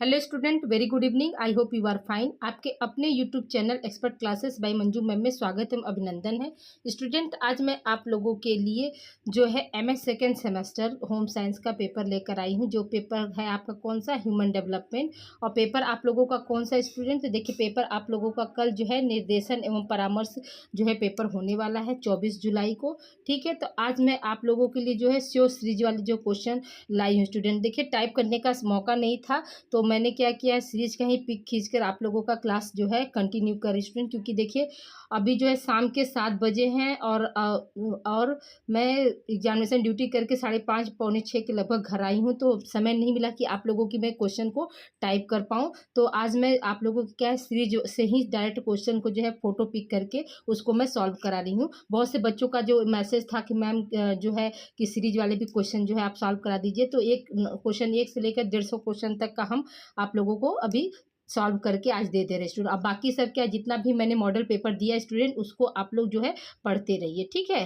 Hello student, very good evening. I hope you are fine. आपके अपने YouTube channel expert classes by Manju ma'am में स्वागत एवं अभिनंदन है। स्टूडेंट, आज मैं आप लोगों के लिए जो है MS second semester home science का पेपर लेकर आई हूं। जो पेपर है आपका कौन सा, ह्यूमन डेवलपमेंट। और पेपर आप लोगों का कौन सा स्टूडेंट, तो देखिए पेपर आप लोगों का कल जो है निर्देशन एवं परामर्श जो है पेपर होने वाला है 24 जुलाई को। ठीक है, तो आज मैं आप लोगों के लिए जो है स्यो सीरीज वाले जो क्वेश्चन लाई हूँ स्टूडेंट। देखिए टाइप करने का मौका नहीं था तो मैंने क्या किया है, सीरीज का ही पिक खींचकर आप लोगों का क्लास जो है कंटिन्यू कर स्टूडेंट। क्योंकि देखिए अभी जो है शाम के 7 बजे हैं और मैं एग्जामिनेशन ड्यूटी करके 5:30 पौने 6 के लगभग घर आई हूँ, तो समय नहीं मिला कि आप लोगों की मैं क्वेश्चन को टाइप कर पाऊँ। तो आज मैं आप लोगों की क्या है, सीरीज से ही डायरेक्ट क्वेश्चन को जो है फोटो पिक करके उसको मैं सॉल्व करा रही हूँ। बहुत से बच्चों का जो मैसेज था कि मैम जो है कि सीरीज वाले भी क्वेश्चन जो है आप सॉल्व करा दीजिए। तो एक क्वेश्चन 1 से लेकर 150 क्वेश्चन तक का हम आप लोगों को अभी सॉल्व करके आज दे दे रहे स्टूडेंट। अब बाकी सब क्या, जितना भी मैंने मॉडल पेपर दिया स्टूडेंट उसको आप लोग जो है पढ़ते रहिए। ठीक है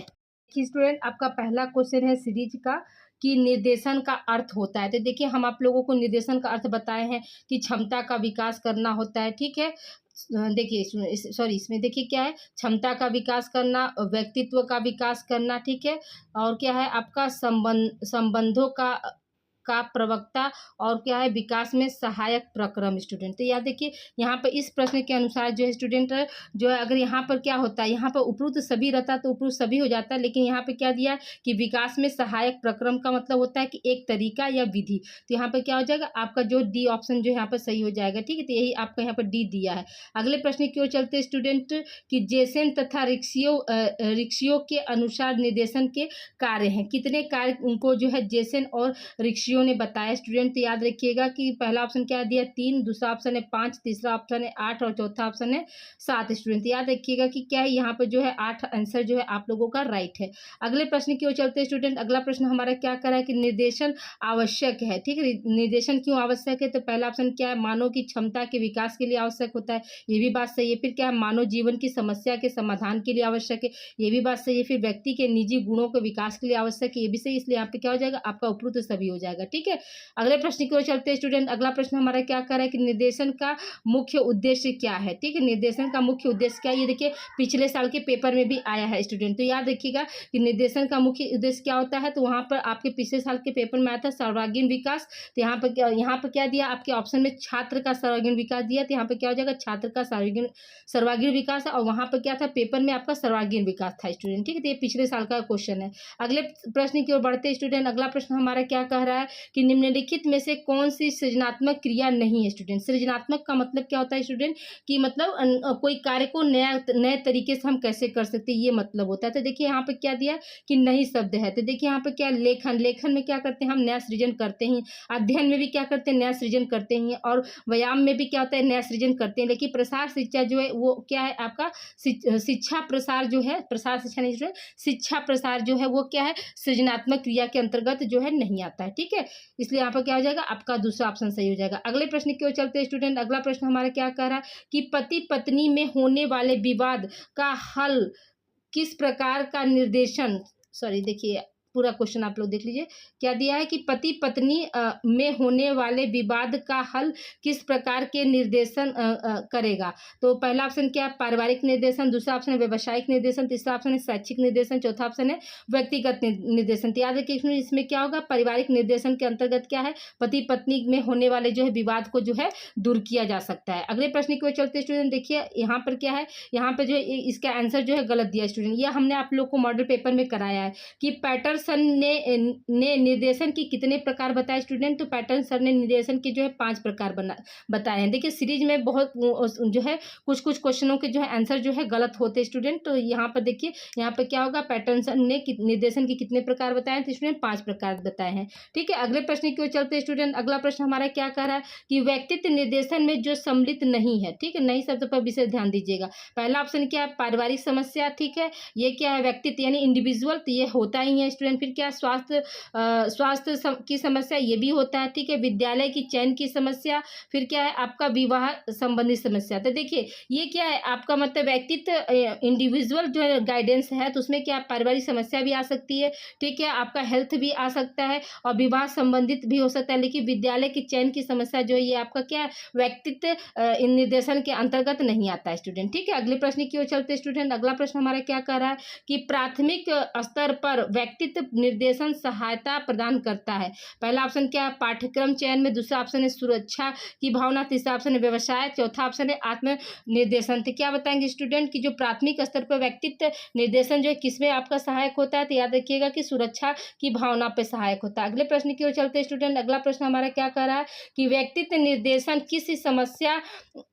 कि स्टूडेंट, आपका पहला क्वेश्चन है सीरीज का कि निर्देशन का अर्थ होता है। तो देखिए हम आप लोगों को निर्देशन का अर्थ बताए हैं कि क्षमता का विकास करना होता है। ठीक है, देखिए सॉरी इसमें देखिए क्या है, क्षमता का विकास करना, व्यक्तित्व का विकास करना। ठीक है, और क्या है आपका संबंधों का प्रवक्ता, और क्या है विकास में सहायक प्रक्रम स्टूडेंट। तो याद देखिए यहाँ पर इस प्रश्न के अनुसार जो है स्टूडेंट जो है, अगर यहाँ पर क्या होता है, यहाँ पर उपरोक्त सभी रहता तो उपरोक्त सभी हो जाता है, लेकिन यहाँ पे क्या दिया है कि विकास में सहायक प्रक्रम का मतलब होता है कि एक तरीका या विधि। तो यहाँ पर क्या हो जाएगा आपका जो डी ऑप्शन जो है यहाँ पर सही हो जाएगा। ठीक है, तो यही आपका यहाँ पर डी दिया है। अगले प्रश्न की ओर चलते स्टूडेंट कि जेसन तथा रिक्सियो के अनुसार निर्देशन के कार्य हैं। कितने कार्य उनको जो है जेसन और रिक्सियो ने बताया स्टूडेंट। तो याद रखिएगा कि पहला ऑप्शन क्या दिया 3, दूसरा ऑप्शन है 5, तीसरा ऑप्शन है 8 और चौथा ऑप्शन है 7 स्टूडेंट। याद रखिएगा कि क्या है यहाँ पर जो है 8 आंसर जो है आप लोगों का राइट है। अगले प्रश्न की ओर चलते स्टूडेंट। अगला प्रश्न हमारा क्या करा है कि निर्देशन आवश्यक है। ठीक है, निर्देशन क्यों आवश्यक है, तो पहला ऑप्शन क्या है, मानव की क्षमता के विकास के लिए आवश्यक होता है, ये भी बात सही है। फिर क्या है, मानव जीवन की समस्या के समाधान के लिए आवश्यक है, ये भी बात सही है। फिर व्यक्ति के निजी गुणों के विकास के लिए आवश्यक है, ये भी सही। इसलिए यहाँ पे क्या हो जाएगा आपका उपरोक्त सभी हो जाएगा। ठीक है, अगले प्रश्न की ओर चलते हैं स्टूडेंट। अगला प्रश्न हमारा क्या कर रहा है कि निर्देशन का मुख्य उद्देश्य क्या है। ठीक है, निर्देशन का मुख्य उद्देश्य क्या है, ये देखिए पिछले साल के पेपर में भी आया है स्टूडेंट। तो याद रखिएगा कि निर्देशन का मुख्य उद्देश्य क्या होता है, तो वहां पर आपके पिछले साल के पेपर में आया था सर्वांगीण विकास। तो यहाँ पर क्या दिया आपके ऑप्शन में, छात्र का सर्वांगीण विकास दिया। तो यहाँ पे क्या हो जाएगा, छात्र का सर्वांगीण विकास है, और वहां पर क्या था पेपर में आपका सर्वांगीण विकास था स्टूडेंट। ठीक है, तो ये पिछले साल का क्वेश्चन है। अगले प्रश्न की ओर बढ़ते स्टूडेंट। अगला प्रश्न हमारा क्या कह रहा है कि निम्नलिखित में से कौन सी सृजनात्मक क्रिया नहीं है स्टूडेंट। सृजनात्मक का मतलब क्या होता है स्टूडेंट कि मतलब कोई कार्य को नए तरीके से हम कैसे कर सकते हैं, ये मतलब होता है। तो देखिए यहाँ पे क्या दिया कि नहीं शब्द है। तो देखिए यहाँ पे क्या, लेखन में क्या करते हैं हम नया सृजन करते हैं, अध्ययन में भी क्या करते हैं नया सृजन करते हैं, और व्यायाम में भी क्या होता है नया सृजन करते हैं। लेकिन प्रसार शिक्षा जो है वो क्या है आपका शिक्षा प्रसार जो है, प्रसार शिक्षा नहीं स्टूडेंट, शिक्षा प्रसार जो है वो क्या है सृजनात्मक क्रिया के अंतर्गत जो है नहीं आता है। ठीक है, इसलिए यहाँ पर क्या हो जाएगा आपका दूसरा ऑप्शन सही हो जाएगा। अगले प्रश्न की ओर चलते हैं स्टूडेंट। अगला प्रश्न हमारा क्या कह रहा है कि पति पत्नी में होने वाले विवाद का हल किस प्रकार का निर्देशन, सॉरी देखिए पूरा क्वेश्चन आप लोग देख लीजिए। क्या दिया है कि पति पत्नी में होने वाले विवाद का हल किस प्रकार के निर्देशन करेगा। तो पहला ऑप्शन क्या है, पारिवारिक निर्देशन, दूसरा ऑप्शन है व्यवसायिक निर्देशन, तीसरा ऑप्शन है शैक्षिक निर्देशन, चौथा ऑप्शन है व्यक्तिगत निर्देशन। तो याद रखिए इसमें क्या होगा, पारिवारिक निर्देशन के अंतर्गत क्या है पति पत्नी में होने वाले जो है विवाद को जो है दूर किया जा सकता है। अगले प्रश्न की ओर चलते स्टूडेंट। देखिए यहाँ पर क्या है, यहाँ पर जो है इसका आंसर जो है गलत दिया स्टूडेंट। ये हमने आप लोग को मॉडल पेपर में कराया है कि पैटर्सन ने निर्देशन की कितने प्रकार बताए स्टूडेंट। तो पैटर्सन ने निर्देशन के जो है 5 प्रकार बताए हैं। देखिए सीरीज में बहुत जो है कुछ क्वेश्चनों के जो है आंसर जो है गलत होते स्टूडेंट। तो यहाँ पर देखिए यहाँ पर क्या होगा, पैटर्सन ने निर्देशन के कितने प्रकार बताए हैं, तो स्टूडेंट 5 प्रकार बताए हैं। ठीक है, अगले प्रश्न की ओर चलते स्टूडेंट। अगला प्रश्न हमारा क्या कह रहा है कि व्यक्तित्व निर्देशन में जो सम्मिलित नहीं है। ठीक है, नहीं शब्द पर विशेष ध्यान दीजिएगा। पहला ऑप्शन क्या है, पारिवारिक समस्या। ठीक है, ये क्या है व्यक्तित्व यानी इंडिविजुअल, तो ये होता ही है स्टूडेंट स्टूडेंट। फिर क्या स्वास्थ्य की समस्या, ये भी होता है, ठीक है। विद्यालय की चयन की समस्या, फिर क्या है आपका विवाह संबंधी समस्या। तो देखिए ये क्या है आपका मतलब व्यक्तित्व इंडिविजुअल जो है गाइडेंस है, तो उसमें क्या पारिवारिक समस्या भी आ सकती है, ठीक है। आपका हेल्थ भी आ सकता है और विवाह संबंधित भी हो सकता है। लेकिन विद्यालय की चयन की समस्या जो है ये आपका क्या है व्यक्तित्व निर्देशन के अंतर्गत नहीं आता है स्टूडेंट, ठीक है। अगले प्रश्न की ओर चलते स्टूडेंट। अगला प्रश्न हमारा क्या कह रहा है कि प्राथमिक स्तर पर व्यक्तित्व निर्देशन सहायता प्रदान करता है। पहला ऑप्शन क्या है पाठ्यक्रम चयन में, दूसरा ऑप्शन है सुरक्षा की भावना, तीसरा ऑप्शन है व्यवसाय, चौथा ऑप्शन है आत्म निर्देशन। तो क्या बताएंगे स्टूडेंट कि जो प्राथमिक स्तर पर व्यक्तित्व निर्देशन जो है किसमें आपका सहायक होता है, तो याद रखिएगा कि सुरक्षा की भावना पे सहायक होता है। अगले प्रश्न की ओर चलते स्टूडेंट। अगला प्रश्न हमारा क्या कह रहा है कि व्यक्तित्व निर्देशन किस समस्या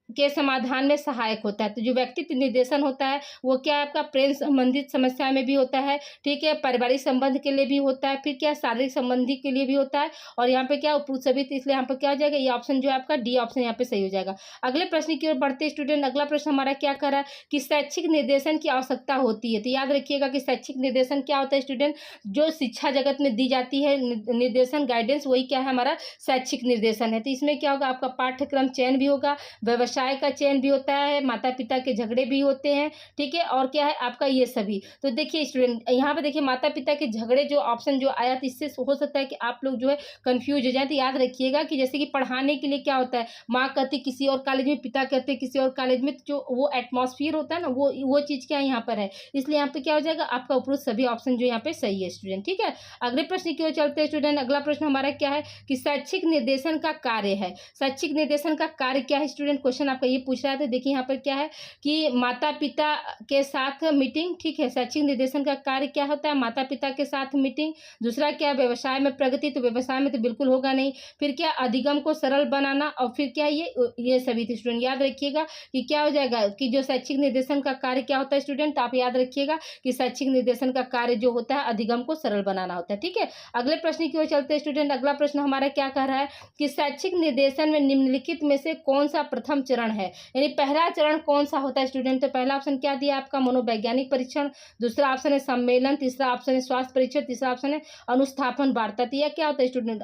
के समाधान में सहायक होता है। तो जो व्यक्तित्व निर्देशन होता है वो क्या है आपका प्रेम संबंधित समस्या में भी होता है, ठीक है, पारिवारिक संबंध के लिए भी होता है, फिर क्या शारीरिक संबंधी के लिए भी होता है, और यहाँ पे क्या उपयुक्त सभी, तो इसलिए यहाँ पे क्या हो जाएगा ये ऑप्शन जो है आपका डी ऑप्शन यहाँ पे सही हो जाएगा। अगले प्रश्न की ओर बढ़ते स्टूडेंट। अगला प्रश्न हमारा क्या कर रहा है कि शैक्षिक निर्देशन की आवश्यकता होती है। तो याद रखिएगा कि शैक्षिक निर्देशन क्या होता है स्टूडेंट, जो शिक्षा जगत में दी जाती है निर्देशन गाइडेंस, वही क्या है हमारा शैक्षिक निर्देशन है। तो इसमें क्या होगा आपका पाठ्यक्रम चयन भी होगा, व्यवसाय का चयन भी होता है, माता पिता के झगड़े भी होते हैं, ठीक है, और क्या है आपका ये सभी। तो देखिए स्टूडेंट यहाँ पे देखिए माता पिता के झगड़े जो ऑप्शन जो आया, तो इससे हो सकता है कि आप लोग जो है कंफ्यूज हो जाए। तो याद रखिएगा कि जैसे कि पढ़ाने के लिए क्या होता है, माँ कहती किसी और कॉलेज में, पिता कहते किसी और कॉलेज में, तो जो वो एटमॉस्फेयर होता है ना वो चीज़ क्या यहाँ पर है, इसलिए यहाँ पे क्या हो जाएगा आपका उपरोक्त सभी ऑप्शन जो यहाँ पे सही है स्टूडेंट, ठीक है। अगले प्रश्न की ओर चलते हैं स्टूडेंट। अगला प्रश्न हमारा क्या है कि शैक्षिक निर्देशन का कार्य है। शैक्षिक निर्देशन का कार्य क्या है स्टूडेंट, क्वेश्चन आपका ये पूछ रहा है। तो देखिए यहाँ पर क्या है कि माता पिता के साथ मीटिंग, ठीक है, शैक्षिक निर्देशन का कार्य क्या होता है माता पिता के साथ मीटिंग। दूसरा क्या है व्यवसाय में प्रगति, तो व्यवसाय में तो बिल्कुल होगा नहीं। फिर क्या अधिगम को सरल बनाना, और फिर क्या ये सभी थे स्टूडेंट। याद रखिएगा कि क्या हो जाएगा कि जो शैक्षिक निर्देशन का कार्य क्या होता है स्टूडेंट, आप याद रखिएगा कि शैक्षिक निर्देशन का कार्य जो होता है अधिगम को सरल बनाना होता है, ठीक है। अगले प्रश्न की ओर चलते हैं स्टूडेंट। अगला प्रश्न हमारा क्या कह रहा है कि शैक्षिक निर्देशन में निम्नलिखित में से कौन सा प्रथम चरण है, यानी पहला चरण कौन सा होता है स्टूडेंट। तो पहला ऑप्शन क्या दिया आपका मनोवैज्ञानिक परीक्षण, दूसरा ऑप्शन है सम्मेलन, तीसरा ऑप्शन है स्वास्थ्य परीक्षण, तीसरा ऑप्शन है अनुस्थापन वार्ता। तो यह क्या होता है स्टूडेंट,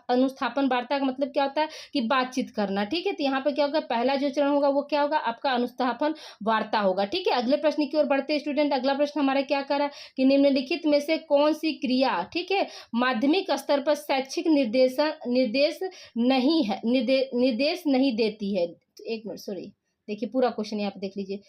अनुस्थापन वार्ता का मतलब क्या होता है कि बातचीत करना, ठीक है। तो यहाँ पे क्या होगा पहला जो चरण होगा वो क्या होगा आपका अनुस्थापन वार्ता होगा, ठीक है। अगले प्रश्न की ओर बढ़ते हैं स्टूडेंट। अगला प्रश्न हमारा क्या कर रहा है कि निम्नलिखित में से कौन सी क्रिया, ठीक है, माध्यमिक स्तर पर शैक्षिक निर्देश नहीं देती है। एक मिनट सॉरी, देखिए पूरा क्वेश्चन यहाँ पे देख लीजिए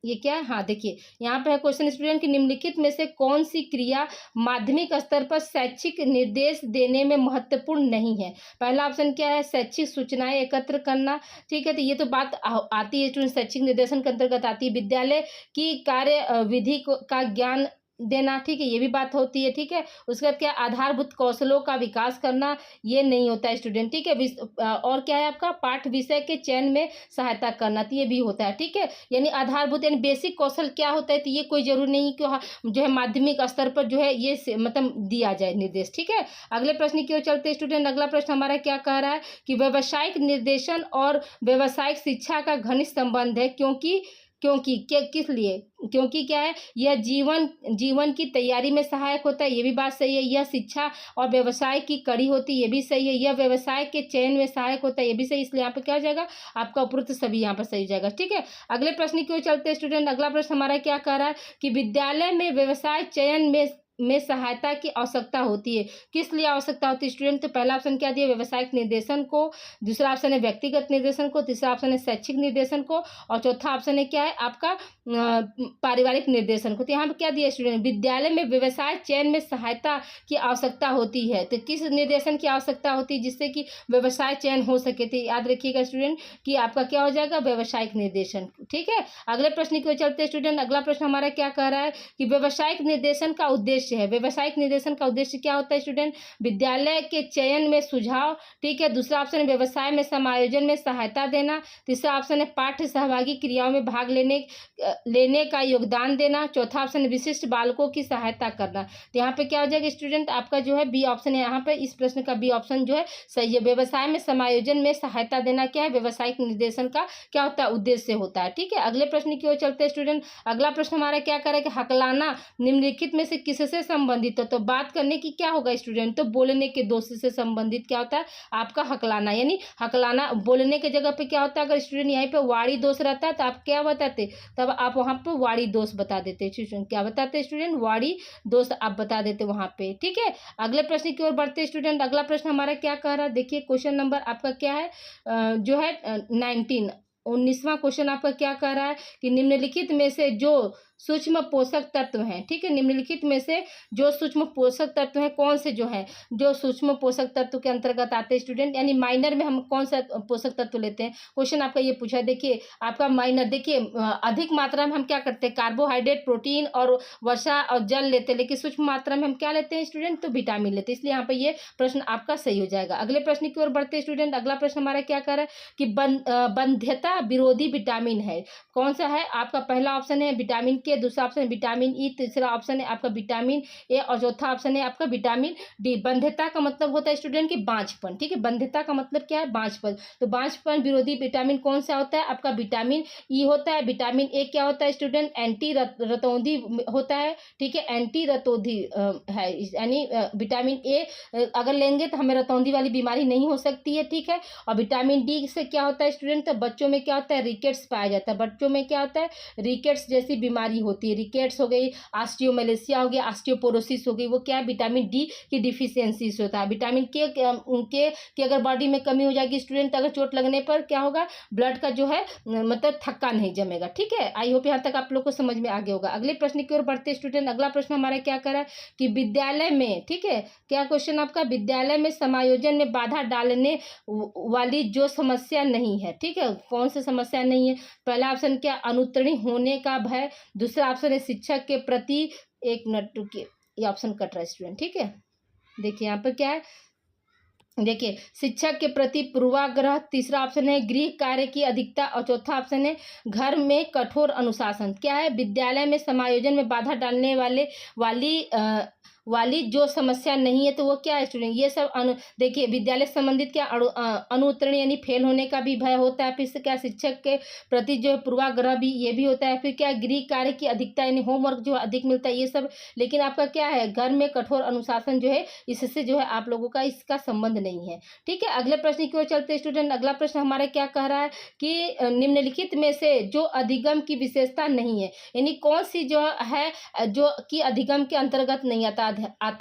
ये क्या है। हाँ देखिए यहाँ पे है क्वेश्चन स्टूडेंट कि निम्नलिखित में से कौन सी क्रिया माध्यमिक स्तर पर शैक्षिक निर्देश देने में महत्वपूर्ण नहीं है। पहला ऑप्शन क्या है शैक्षिक सूचनाएं एकत्र करना, ठीक है, तो ये तो बात आती है स्टूडेंट शैक्षिक निर्देशन के अंतर्गत आती है। विद्यालय की कार्य विधि का ज्ञान देना, ठीक है, ये भी बात होती है, ठीक है। उसके बाद क्या आधारभूत कौशलों का विकास करना, ये नहीं होता है स्टूडेंट, ठीक है। और क्या है आपका पाठ विषय के चयन में सहायता करना, तो ये भी होता है, ठीक है। यानी आधारभूत यानी बेसिक कौशल क्या होता है, तो ये कोई जरूरी नहीं कि जो है माध्यमिक स्तर पर जो है ये मतलब दिया जाए निर्देश, ठीक है। अगले प्रश्न की ओर चलते हैं स्टूडेंट। अगला प्रश्न हमारा क्या कह रहा है कि व्यावसायिक निर्देशन और व्यावसायिक शिक्षा का घनिष्ठ संबंध है, क्योंकि क्या किस लिए, क्योंकि क्या है यह जीवन की तैयारी में सहायक होता है, ये भी बात सही है। यह शिक्षा और व्यवसाय की कड़ी होती है, ये भी सही है। यह व्यवसाय के चयन में सहायक होता है, ये भी सही, इसलिए यहाँ पे क्या हो जाएगा आपका उपरोक्त सभी यहाँ पर सही हो जाएगा, ठीक है। अगले प्रश्न की ओर चलते हैं स्टूडेंट। अगला प्रश्न हमारा क्या कह रहा है कि विद्यालय में व्यवसाय चयन में सहायता की आवश्यकता होती है, किस लिए आवश्यकता होती है स्टूडेंट। तो पहला ऑप्शन क्या दिया व्यवसायिक निर्देशन को, दूसरा ऑप्शन है व्यक्तिगत निर्देशन को, तीसरा ऑप्शन है शैक्षिक निर्देशन को, और चौथा ऑप्शन है क्या है आपका पारिवारिक निर्देशन को। तो यहाँ पे क्या दिया स्टूडेंट विद्यालय में व्यवसाय चयन में सहायता की आवश्यकता होती है, तो किस निर्देशन की आवश्यकता होती है जिससे कि व्यवसाय चयन हो सके। तो याद रखिएगा स्टूडेंट कि आपका क्या हो जाएगा व्यवसायिक निर्देशन, ठीक है। अगले प्रश्न की ओर चलते हैं स्टूडेंट। अगला प्रश्न हमारा क्या कह रहा है कि व्यवसायिक निर्देशन का उद्देश्य है। व्यवसायिक निर्देशन का उद्देश्य क्या होता है स्टूडेंट, विद्यालय के चयन में सुझाव, ठीक है। दूसरा ऑप्शन है व्यवसाय में समायोजन में सहायता देना, तीसरा ऑप्शन है पाठ्य सहभागी क्रियाओं में भाग लेने का योगदान देना, चौथा ऑप्शन है विशिष्ट बालकों की सहायता करना। तो यहाँ पे क्या हो जाएगा स्टूडेंट आपका जो है बी ऑप्शन है, यहाँ पे इस प्रश्न का बी ऑप्शन जो है सही है। व्यवसाय में समायोजन में सहायता देना क्या है व्यवसायिक निर्देशन का क्या होता है उद्देश्य होता है, ठीक है। अगले प्रश्न की ओर चलते हैं स्टूडेंट। अगला प्रश्न हमारा क्या करें कि हकलाना निम्नलिखित में से किससे से संबंधित हो, तो बात करने की क्या होगा स्टूडेंट, तो बोलने के दोष से संबंधित क्या होता है आपका हकलाना, यानी हकलाना बोलने के जगह पे क्या होता है, अगर स्टूडेंट यहाँ पे वाणी दोष रहता है तो आप क्या बताते, तब आप वहाँ पे वाणी दोष बता देते स्टूडेंट, क्या बताते स्टूडेंट, वाणी दोष आप बता देते वहाँ पे। ठीक है, अगले प्रश्न की ओर बढ़ते स्टूडेंट। अगला प्रश्न हमारा क्या कह रहा है, देखिए क्वेश्चन नंबर आपका क्या है, जो है 19वां क्वेश्चन आपका क्या कह रहा है कि निम्नलिखित में से जो सूक्ष्म पोषक तत्व हैं, ठीक है, निम्नलिखित में से जो सूक्ष्म पोषक तत्व हैं कौन से जो हैं, जो सूक्ष्म पोषक तत्व के अंतर्गत आते हैं स्टूडेंट, यानी माइनर में हम कौन सा पोषक तत्व लेते हैं, क्वेश्चन आपका ये पूछा है। देखिए आपका माइनर, देखिए अधिक मात्रा में हम क्या करते हैं, कार्बोहाइड्रेट, प्रोटीन और वसा और जल लेते हैं, लेकिन सूक्ष्म मात्रा में हम क्या लेते हैं स्टूडेंट, तो विटामिन लेते हैं, इसलिए यहाँ पर ये प्रश्न आपका सही हो जाएगा। अगले प्रश्न की ओर बढ़ते हैं स्टूडेंट। अगला प्रश्न हमारा क्या कर रहा है कि बंध्यता विरोधी विटामिन है, कौन सा है आपका, पहला ऑप्शन है विटामिन के, दूसरा ऑप्शन विटामिन ई, तीसरा ऑप्शन है आपका विटामिन ए और चौथा ऑप्शन है आपका विटामिन डी। बंध्यता का मतलब होता है स्टूडेंट की बांझपन, ठीक है, बंध्यता का मतलब क्या है, बांझपन, तो बांझपन विरोधी विटामिन कौन सा होता है आपका विटामिन ई होता है। विटामिन ए क्या होता है स्टूडेंट, एंटी रतौंधी होता है, ठीक है, एंटी रतौंधी है, यानी विटामिन ए अगर लेंगे तो हमें रतौंधी वाली बीमारी नहीं हो सकती है, ठीक है। और विटामिन डी से क्या होता है स्टूडेंट, तो बच्चों में क्या होता है, रिकेट्स पाया जाता है, बच्चों में क्या होता है, रिकेट्स जैसी बीमारी होती है, रिकेट्स हो गई, ऑस्टियोमेलेसिया हो गया, ऑस्टियोपोरोसिस हो गई, वो क्या है विटामिन डी की डिफिशियंसी से होता है। विटामिन के की अगर बॉडी में कमी हो जाएगी स्टूडेंट, अगर चोट लगने पर क्या होगा, ब्लड का जो है मतलब थक्का नहीं जमेगा, ठीक है। आई होप यहाँ तक आप लोग को समझ में आ गया होगा। अगले प्रश्न की ओर बढ़ते स्टूडेंट। अगला प्रश्न हमारा क्या कर रहा है कि विद्यालय में, ठीक है, क्या क्वेश्चन आपका, विद्यालय में समायोजन में बाधा डालने वाली जो समस्या नहीं है, ठीक है, कौन सी समस्या नहीं है, पहला ऑप्शन क्या, अनुत्तीर्ण होने का भय, दूसरा ऑप्शन है शिक्षक के प्रति, एक मिनट रुकिए ये ऑप्शन कट रहा है स्टूडेंट, ठीक है, देखिए यहाँ पर क्या है, देखिए शिक्षक के प्रति पूर्वाग्रह, तीसरा ऑप्शन है गृह कार्य की अधिकता और चौथा ऑप्शन है घर में कठोर अनुशासन। क्या है, विद्यालय में समायोजन में बाधा डालने वाली जो समस्या नहीं है, तो वो क्या है स्टूडेंट, ये सब देखिए विद्यालय संबंधित क्या अनुत्तीर्ण यानी फेल होने का भी भय होता है, फिर से क्या शिक्षक के प्रति जो पूर्वाग्रह भी ये भी होता है, फिर क्या गृह कार्य की अधिकता यानी होमवर्क जो अधिक मिलता है, ये सब। लेकिन आपका क्या है, घर में कठोर अनुशासन जो है, इससे जो है आप लोगों का इसका संबंध नहीं है, ठीक है। अगले प्रश्न की ओर चलते स्टूडेंट। अगला प्रश्न हमारा क्या कह रहा है कि निम्नलिखित में से जो अधिगम की विशेषता नहीं है, यानी कौन सी जो है जो कि अधिगम के अंतर्गत नहीं आता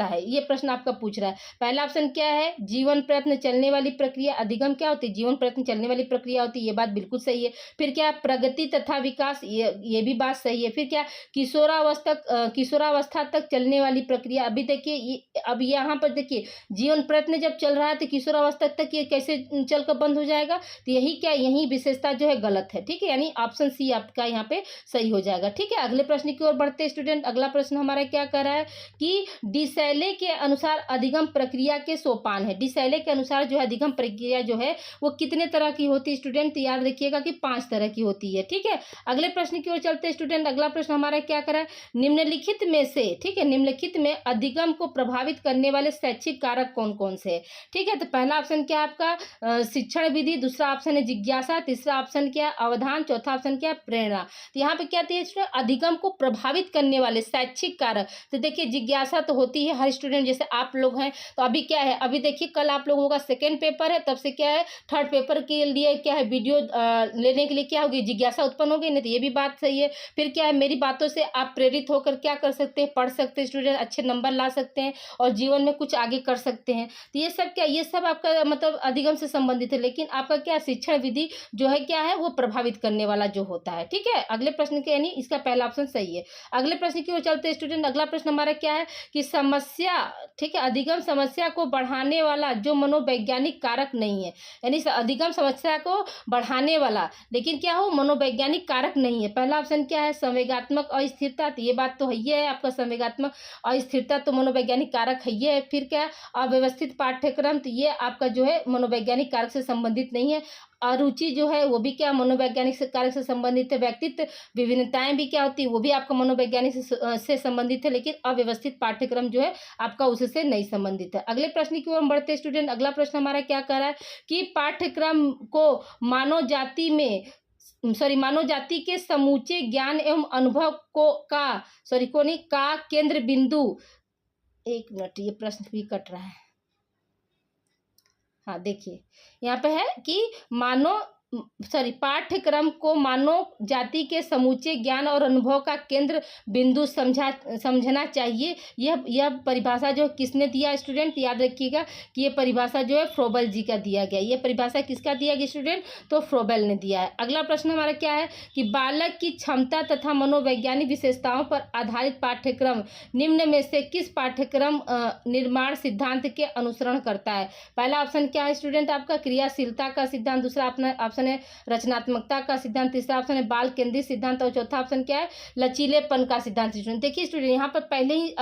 है, ये प्रश्न आपका पूछ रहा है। पहला ऑप्शन क्या है, जीवन प्रयत्न चलने वाली प्रक्रिया, अधिगम क्या होती है, जीवन प्रयत्न चलने वाली प्रक्रिया होती है, ये बात बिल्कुल सही है। फिर क्या, प्रगति तथा विकास, ये भी बात सही है। फिर क्या, किशोरावस्था तक चलने वाली प्रक्रिया, अभी देखिए अब यहाँ पर देखिए जीवन प्रयत्न जब चल रहा है तो किशोरावस्था तक ये कैसे चलकर बंद हो जाएगा, तो यही क्या, यही विशेषता जो है गलत है, ठीक है, यानी ऑप्शन सी आपका यहाँ पे सही हो जाएगा, ठीक है। अगले प्रश्न की ओर बढ़ते स्टूडेंट। अगला प्रश्न हमारा क्या कर रहा है कि डिसैले के अनुसार अधिगम प्रक्रिया के सोपान है, डिसैले के अनुसार जो है अधिगम प्रक्रिया जो है वो कितने तरह की होती है स्टूडेंट, याद रखिएगा कि 5 तरह की होती है, ठीक है। अगले प्रश्न की ओर चलते स्टूडेंट। अगला प्रश्न हमारा क्या कर रहा है, निम्नलिखित में से, ठीक है, निम्नलिखित में अधिगम को प्रभावित करने वाले शैक्षिक कारक कौन कौन से है, ठीक है। तो पहला ऑप्शन क्या आपका शिक्षण विधि, दूसरा ऑप्शन है जिज्ञासा, तीसरा ऑप्शन क्या है अवधान, चौथा ऑप्शन क्या है प्रेरणा। तो यहाँ पे क्या है अधिगम को प्रभावित करने वाले शैक्षिक कारक, तो देखिए जिज्ञासा तो होती है हर स्टूडेंट, जैसे आप लोग हैं तो अभी क्या है, अभी देखिए कल आप लोगों का सेकेंड पेपर है, तब से क्या है थर्ड पेपर के लिए क्या है वीडियो लेने के लिए क्या होगी, जिज्ञासा उत्पन्न होगी, नहीं तो ये भी बात सही है। फिर क्या है, मेरी बातों से आप प्रेरित होकर क्या कर सकते हैं, पढ़ सकते हैं स्टूडेंट, अच्छे नंबर ला सकते हैं और जीवन में कुछ आगे कर सकते हैं। तो ये सब क्या, ये सब आपका मतलब अधिगम से संबंधित है, लेकिन आपका क्या शिक्षण विधि जो है क्या है वो प्रभावित करने वाला जो होता है, ठीक है। अगले प्रश्न के यानी इसका पहला ऑप्शन सही है। अगले प्रश्न की ओर चलते स्टूडेंट। अगला प्रश्न हमारा क्या है कि समस्या, ठीक है, अधिगम समस्या को बढ़ाने वाला जो मनोवैज्ञानिक कारक नहीं है, यानी अधिगम समस्या को बढ़ाने वाला लेकिन क्या हो मनोवैज्ञानिक कारक नहीं है। पहला ऑप्शन क्या है संवेगात्मक अस्थिरता, तो ये बात तो है आपका, संवेगात्मक अस्थिरता तो मनोवैज्ञानिक कारक है। फिर क्या अव्यवस्थित पाठ्यक्रम, तो ये आपका जो है मनोवैज्ञानिक कारक से संबंधित नहीं है। अरुचि जो है वो भी क्या मनोवैज्ञानिक कारक से संबंधित है। व्यक्तित्व विभिन्नताएं भी क्या होती है वो भी आपका मनोवैज्ञानिक से संबंधित है, लेकिन अव्यवस्थित पाठ्यक्रम जो है आपका उससे नहीं संबंधित है। अगले प्रश्न की ओर बढ़ते स्टूडेंट। अगला प्रश्न हमारा क्या कह रहा है कि पाठ्यक्रम को मानव जाति के समूचे ज्ञान एवं अनुभव का केंद्र बिंदु एक मिनट, ये प्रश्न भी कट रहा है। हाँ देखिए, यहाँ पे है कि पाठ्यक्रम को मानव जाति के समूचे ज्ञान और अनुभव का केंद्र बिंदु समझना चाहिए। यह परिभाषा जो किसने दिया स्टूडेंट, याद रखिएगा कि ये परिभाषा जो है फ्रोबेल जी का दिया गया। ये परिभाषा किसका दिया गया स्टूडेंट, तो फ्रोबेल ने दिया है। अगला प्रश्न हमारा क्या है कि बालक की क्षमता तथा मनोवैज्ञानिक विशेषताओं पर आधारित पाठ्यक्रम निम्न में से किस पाठ्यक्रम निर्माण सिद्धांत के अनुसरण करता है। पहला ऑप्शन क्या है स्टूडेंट आपका, क्रियाशीलता का सिद्धांत, दूसरा ऑप्शन है रचनात्मकता का सिद्धांत, तीसरा ऑप्शन है बाल केंद्रित सिद्धांत और चौथा ऑप्शन क्या है लचीलेपन का सिद्धांत। स्टूडेंट देखिए स्टूडेंट यहाँ पर पहले ही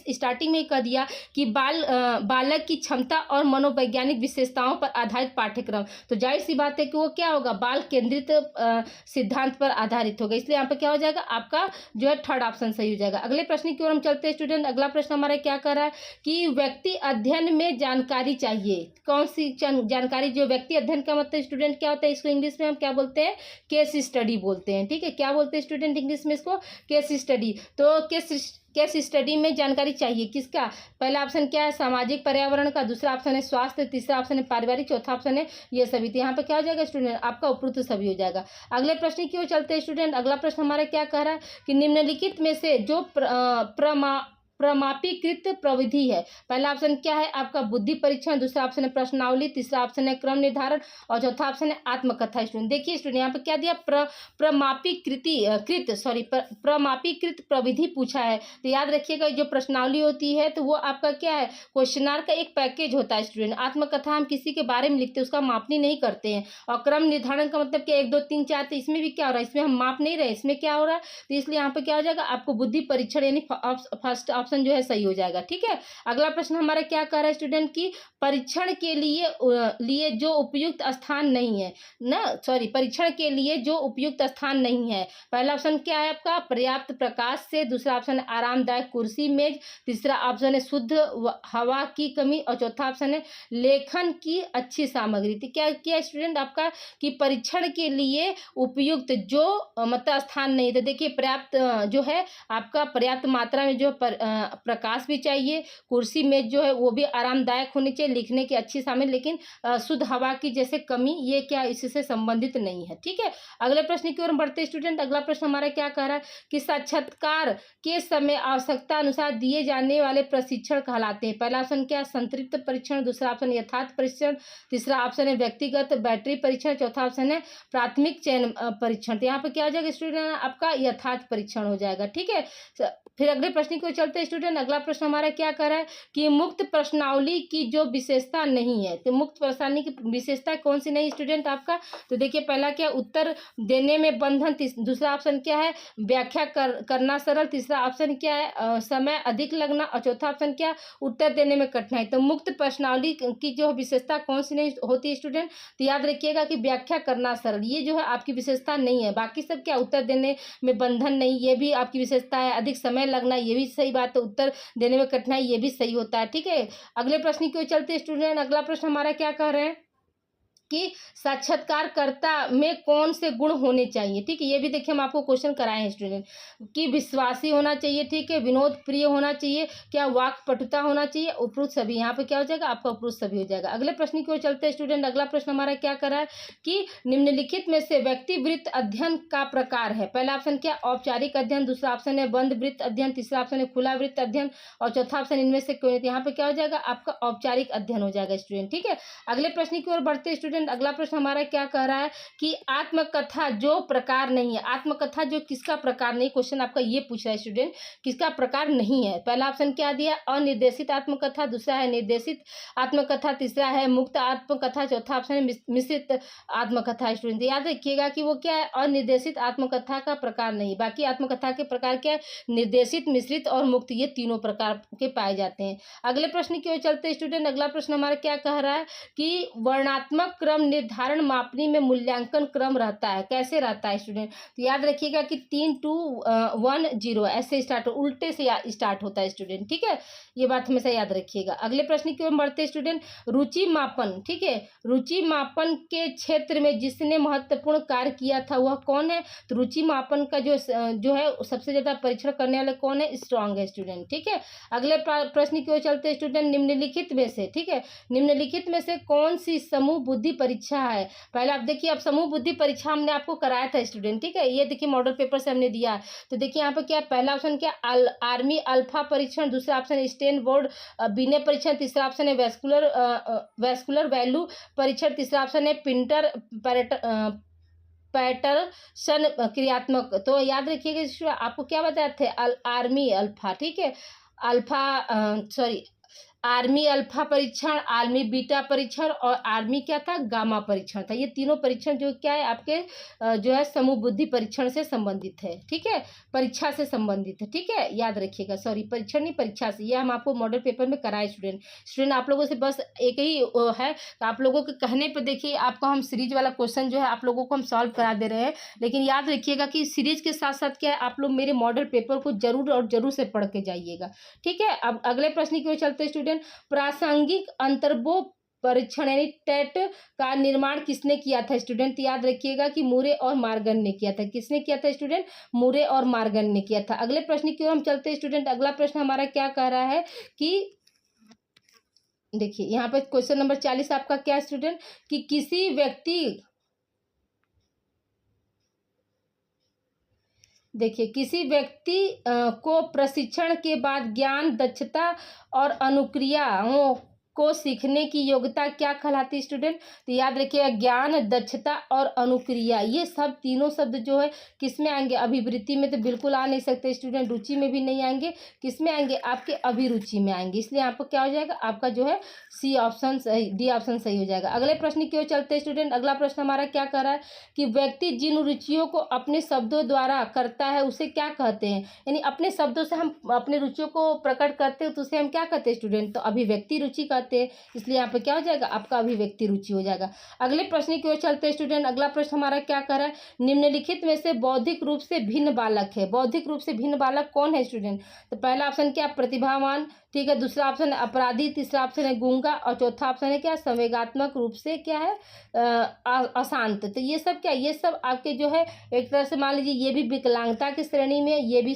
स्टार्टिंग में ही कह दिया कि बालक की क्षमता और मनोवैज्ञानिक विशेषताओं पर आधारित पाठ्यक्रम, तो जाहिर सी बात है कि वो क्या होगा, बाल केंद्रित सिद्धांत पर आधारित होगा। इसलिए यहाँ पर क्या हो जाएगा आपका जो है थर्ड ऑप्शन सही हो जाएगा। अगले प्रश्न की ओर हम चलते हैं स्टूडेंट। अगला प्रश्न हमारा क्या कर रहा है कि व्यक्ति अध्ययन में जानकारी चाहिए। कौन सी जानकारी, जो व्यक्ति अध्ययन का मतलब स्टूडेंट क्या होता है, इसको इंग्लिश में हम क्या बोलते हैं, केस स्टडी बोलते हैं। ठीक है, क्या बोलते हैं स्टूडेंट इंग्लिश में इसको, केस स्टडी। तो केस स्टडी में जानकारी चाहिए किसका, पहला ऑप्शन क्या है सामाजिक पर्यावरण का, दूसरा ऑप्शन है स्वास्थ्य, तीसरा ऑप्शन है पारिवारिक, चौथा ऑप्शन है ये सभी। तो यहाँ पे क्या हो जाएगा स्टूडेंट आपका उपरोक्त सभी हो जाएगा। अगले प्रश्न की ओर चलते हैं स्टूडेंट। अगला प्रश्न हमारा क्या कह रहा है कि निम्नलिखित में से जो प्रमापीकृत प्रविधि है, पहला ऑप्शन क्या है आपका बुद्धि परीक्षण, दूसरा ऑप्शन है प्रश्नावली, तीसरा ऑप्शन है क्रम निर्धारण और चौथा ऑप्शन है आत्मकथा। स्टूडेंट देखिए स्टूडेंट यहाँ पे क्या दिया, प्रमापीकृत प्रविधि पूछा है। तो याद रखिएगा जो प्रश्नावली होती है तो वो आपका क्या है क्वेश्चनर का एक पैकेज होता है स्टूडेंट। आत्मकथा हम किसी के बारे में लिखते हैं, उसका मापनी नहीं करते हैं। और क्रम निर्धारण का मतलब क्या 1 2 3 4, तो इसमें भी क्या हो रहा है, इसमें हम माप नहीं रहे, इसमें क्या हो रहा है, तो इसलिए यहाँ पे क्या हो जाएगा आपको बुद्धि परीक्षण यानी फर्स्ट ऑप्शन जो है सही हो जाएगा। ठीक है, अगला प्रश्न हमारा क्या कर रहा है स्टूडेंट की परीक्षण के लिए जो उपयुक्त स्थान नहीं है परीक्षण के लिए जो उपयुक्त स्थान नहीं है, पहला ऑप्शन क्या है आपका पर्याप्त प्रकाश से, दूसरा ऑप्शन है आरामदायक कुर्सी मेज, तीसरा ऑप्शन है शुद्ध हवा की कमी और चौथा ऑप्शन है लेखन की अच्छी सामग्री। तो क्या किया स्टूडेंट आपका कि परीक्षण के लिए उपयुक्त जो मतलब स्थान नहीं, तो देखिए पर्याप्त जो है आपका पर्याप्त मात्रा में जो प्रकाश भी चाहिए, कुर्सी मेज जो है वो भी आरामदायक होनी चाहिए, लिखने की अच्छी सामग्री, लेकिन शुद्ध हवा की जैसे कमी ये क्या इससे संबंधित नहीं है। ठीक है, अगले प्रश्न की ओर बढ़ते स्टूडेंट। अगला प्रश्न हमारा क्या कह रहा है कि साक्षात्कार के समय आवश्यकता अनुसार दिए जाने वाले प्रशिक्षण कहलाते हैं। पहला ऑप्शन क्या संतृप्त परीक्षण, दूसरा ऑप्शन यथार्थ परीक्षण, तीसरा ऑप्शन है व्यक्तिगत बैटरी परीक्षण, चौथा ऑप्शन है प्राथमिक चयन परीक्षण। तो यहाँ पे क्या हो जाएगा स्टूडेंट आपका यथार्थ परीक्षण हो जाएगा। ठीक है, फिर अगले प्रश्न को चलते स्टूडेंट। अगला प्रश्न हमारा क्या कर रहा है कि मुक्त प्रश्नावली की जो विशेषता नहीं है, तो मुक्त प्रश्नावली की विशेषता कौन सी नहीं स्टूडेंट आपका, तो देखिए पहला क्या उत्तर देने में बंधन, दूसरा ऑप्शन क्या है व्याख्या करना सरल, तीसरा ऑप्शन क्या है समय अधिक लगना और चौथा ऑप्शन क्या उत्तर देने में कठिनाई। तो मुक्त प्रश्नावली की जो विशेषता कौन सी नहीं होती है स्टूडेंट, तो याद रखिएगा कि व्याख्या करना सरल ये जो है आपकी विशेषता नहीं है। बाकी सब क्या उत्तर देने में बंधन नहीं, ये भी आपकी विशेषता है। अधिक समय लगना ये भी सही बात है, उत्तर देने में कठिनाई ये भी सही होता है। ठीक है, अगले प्रश्न की ओर चलते स्टूडेंट। अगला प्रश्न हमारा क्या कह रहे हैं कि साक्षात्कारकर्ता में कौन से गुण होने चाहिए। ठीक है, ये भी देखिए हम आपको क्वेश्चन कराए हैं स्टूडेंट कि विश्वासी होना चाहिए, ठीक है, विनोद प्रिय होना चाहिए, क्या वाक्पटुता होना चाहिए, उपरोक्त सभी। यहाँ पे क्या हो जाएगा आपका उपरोक्त सभी हो जाएगा। अगले प्रश्न की ओर चलते हैं स्टूडेंट। अगला प्रश्न हमारा क्या कर रहा है कि निम्नलिखित में से व्यक्ति वृत्त अध्ययन का प्रकार है। पहला ऑप्शन क्या औपचारिक अध्ययन, दूसरा ऑप्शन है बंद वृत्त अध्ययन, तीसरा ऑप्शन है खुला वृत्त अध्ययन और चौथा ऑप्शन इनमें से कोई नहीं। यहाँ पे क्या हो जाएगा आपका औपचारिक अध्ययन हो जाएगा स्टूडेंट। ठीक है, अगले प्रश्न की ओर बढ़ते स्टूडेंट। अगला प्रश्न हमारा क्या कह रहा है कि आत्मकथा जो प्रकार नहीं है, आत्मकथा जो किसका प्रकार नहीं, क्वेश्चन आपका ये पूछ रहा है स्टूडेंट किसका प्रकार नहीं है। पहला ऑप्शन क्या दिया अनिर्देशित आत्मकथा, दूसरा है निर्देशित आत्मकथा, तीसरा है मुक्त आत्मकथा, चौथा ऑप्शन है मिश्रित आत्मकथा। स्टूडेंट याद रखिएगा कि वो क्या है अनिर्देशित आत्मकथा का प्रकार नहीं, बाकी आत्मकथा के प्रकार क्या है निर्देशित, मिश्रित और मुक्त, ये तीनों प्रकार के पाए जाते हैं। अगले प्रश्न की ओर चलते स्टूडेंट। अगला प्रश्न हमारा क्या कह रहा है कि वर्णनात्मक क्रम निर्धारण मापनी में मूल्यांकन क्रम रहता है। कैसे रहता है स्टूडेंट? तो याद रखिएगा कि 3 2 1 0 ऐसे स्टार्ट उल्टे से स्टार्ट होता है स्टूडेंट, ठीक है, ये बात हमेशा याद रखिएगा। अगले प्रश्न की ओर बढ़ते हैं स्टूडेंट। रुचि मापन, ठीक है, रुचि मापन के क्षेत्र में जिसने महत्वपूर्ण कार्य किया था वह कौन है? तो रुचि मापन का जो है सबसे ज्यादा परीक्षण करने वाले कौन है? स्ट्रांग है स्टूडेंट, ठीक है। अगले प्रश्न की ओर चलते हैं स्टूडेंट। निम्नलिखित में से, ठीक है, निम्नलिखित में से कौन सी समूह बुद्धि परीक्षा है? पहले आप देखिए, अब समूह बुद्धि परीक्षा हमने आपको कराया था स्टूडेंट, ठीक है, ये देखिए मॉडल पेपर से हमने दिया है। तो देखिए यहाँ पे क्या, पहला ऑप्शन क्या, आर्मी अल्फा परीक्षण, दूसरा ऑप्शन है स्टेन बोर्ड बिने परीक्षण, तीसरा ऑप्शन है वैस्कुलर वैल्यू परीक्षण, तीसरा ऑप्शन है पिंटर पैटरसन क्रियात्मक। तो याद रखिएगा आपको क्या बताए थे, आर्मी अल्फा, ठीक है, आर्मी अल्फा परीक्षण, आर्मी बीटा परीक्षण और आर्मी क्या था, गामा परीक्षण था। ये तीनों परीक्षण जो क्या है आपके जो है समूह बुद्धि परीक्षण से संबंधित है, ठीक है, परीक्षा से संबंधित है, ठीक है, याद रखिएगा। सॉरी, परीक्षण नहीं, परीक्षा से। ये हम आपको मॉडल पेपर में कराए स्टूडेंट आप लोगों से बस एक ही है, तो आप लोगों के कहने पर देखिए आपको हम सीरीज वाला क्वेश्चन जो है आप लोगों को हम सॉल्व करा दे रहे हैं। लेकिन याद रखिएगा कि सीरीज के साथ साथ क्या है, आप लोग मेरे मॉडल पेपर को जरूर और जरूर से पढ़ के जाइएगा, ठीक है। अब अगले प्रश्न की ओर चलते स्टूडेंट। प्रासंगिक अंतर्बोध परीक्षण यानी टेट का निर्माण किसने किया था स्टूडेंट? याद रखिएगा कि मुरे और मार्गन ने किया था। किसने किया था स्टूडेंट? मुरे और मार्गन ने किया था। अगले प्रश्न की ओर हम चलते हैं स्टूडेंट। अगला प्रश्न हमारा क्या कह रहा है कि देखिए यहाँ पे क्वेश्चन नंबर 40 आपका क्या स्टूडेंट, कि किसी व्यक्ति, देखिए किसी व्यक्ति को प्रशिक्षण के बाद ज्ञान, दक्षता और अनुक्रियाओं को सीखने की योग्यता क्या कहलाती है स्टूडेंट? तो याद रखिएगा ज्ञान, दक्षता और अनुक्रिया, ये सब तीनों शब्द जो है किस में आएंगे? अभिवृत्ति में तो बिल्कुल आ नहीं सकते स्टूडेंट, रुचि में भी नहीं आएंगे, किस में आएंगे? आपके अभिरुचि में आएंगे। इसलिए आपको क्या हो जाएगा, आपका जो है सी ऑप्शन सही, डी ऑप्शन सही हो जाएगा। अगले प्रश्न की ओर चलते हैं स्टूडेंट। अगला प्रश्न हमारा क्या कर रहा है कि व्यक्ति जिन रुचियों को अपने शब्दों द्वारा करता है उसे क्या कहते हैं? यानी अपने शब्दों से हम अपने रुचियों को प्रकट करते हैं तो उसे हम क्या कहते हैं स्टूडेंट? तो अभिव्यक्ति रुचि कहते हैं। इसलिए यहाँ पे क्या हो जाएगा, आपका अभिव्यक्ति रुचि हो जाएगा। अगले प्रश्न की ओर चलते हैं स्टूडेंट। अगला प्रश्न हमारा क्या कर रहा है, निम्नलिखित में से बौद्धिक रूप से भिन्न बालक है। बौद्धिक रूप से भिन्न बालक कौन है स्टूडेंट? तो पहला ऑप्शन क्या, प्रतिभावान, ठीक है, दूसरा ऑप्शन है अपराधी, तीसरा ऑप्शन है गूंगा और चौथा ऑप्शन है क्या, संवेगात्मक रूप से क्या है, अशांत। तो ये सब क्या, ये सब आपके जो है एक तरह से मान लीजिए ये भी विकलांगता की श्रेणी में, ये भी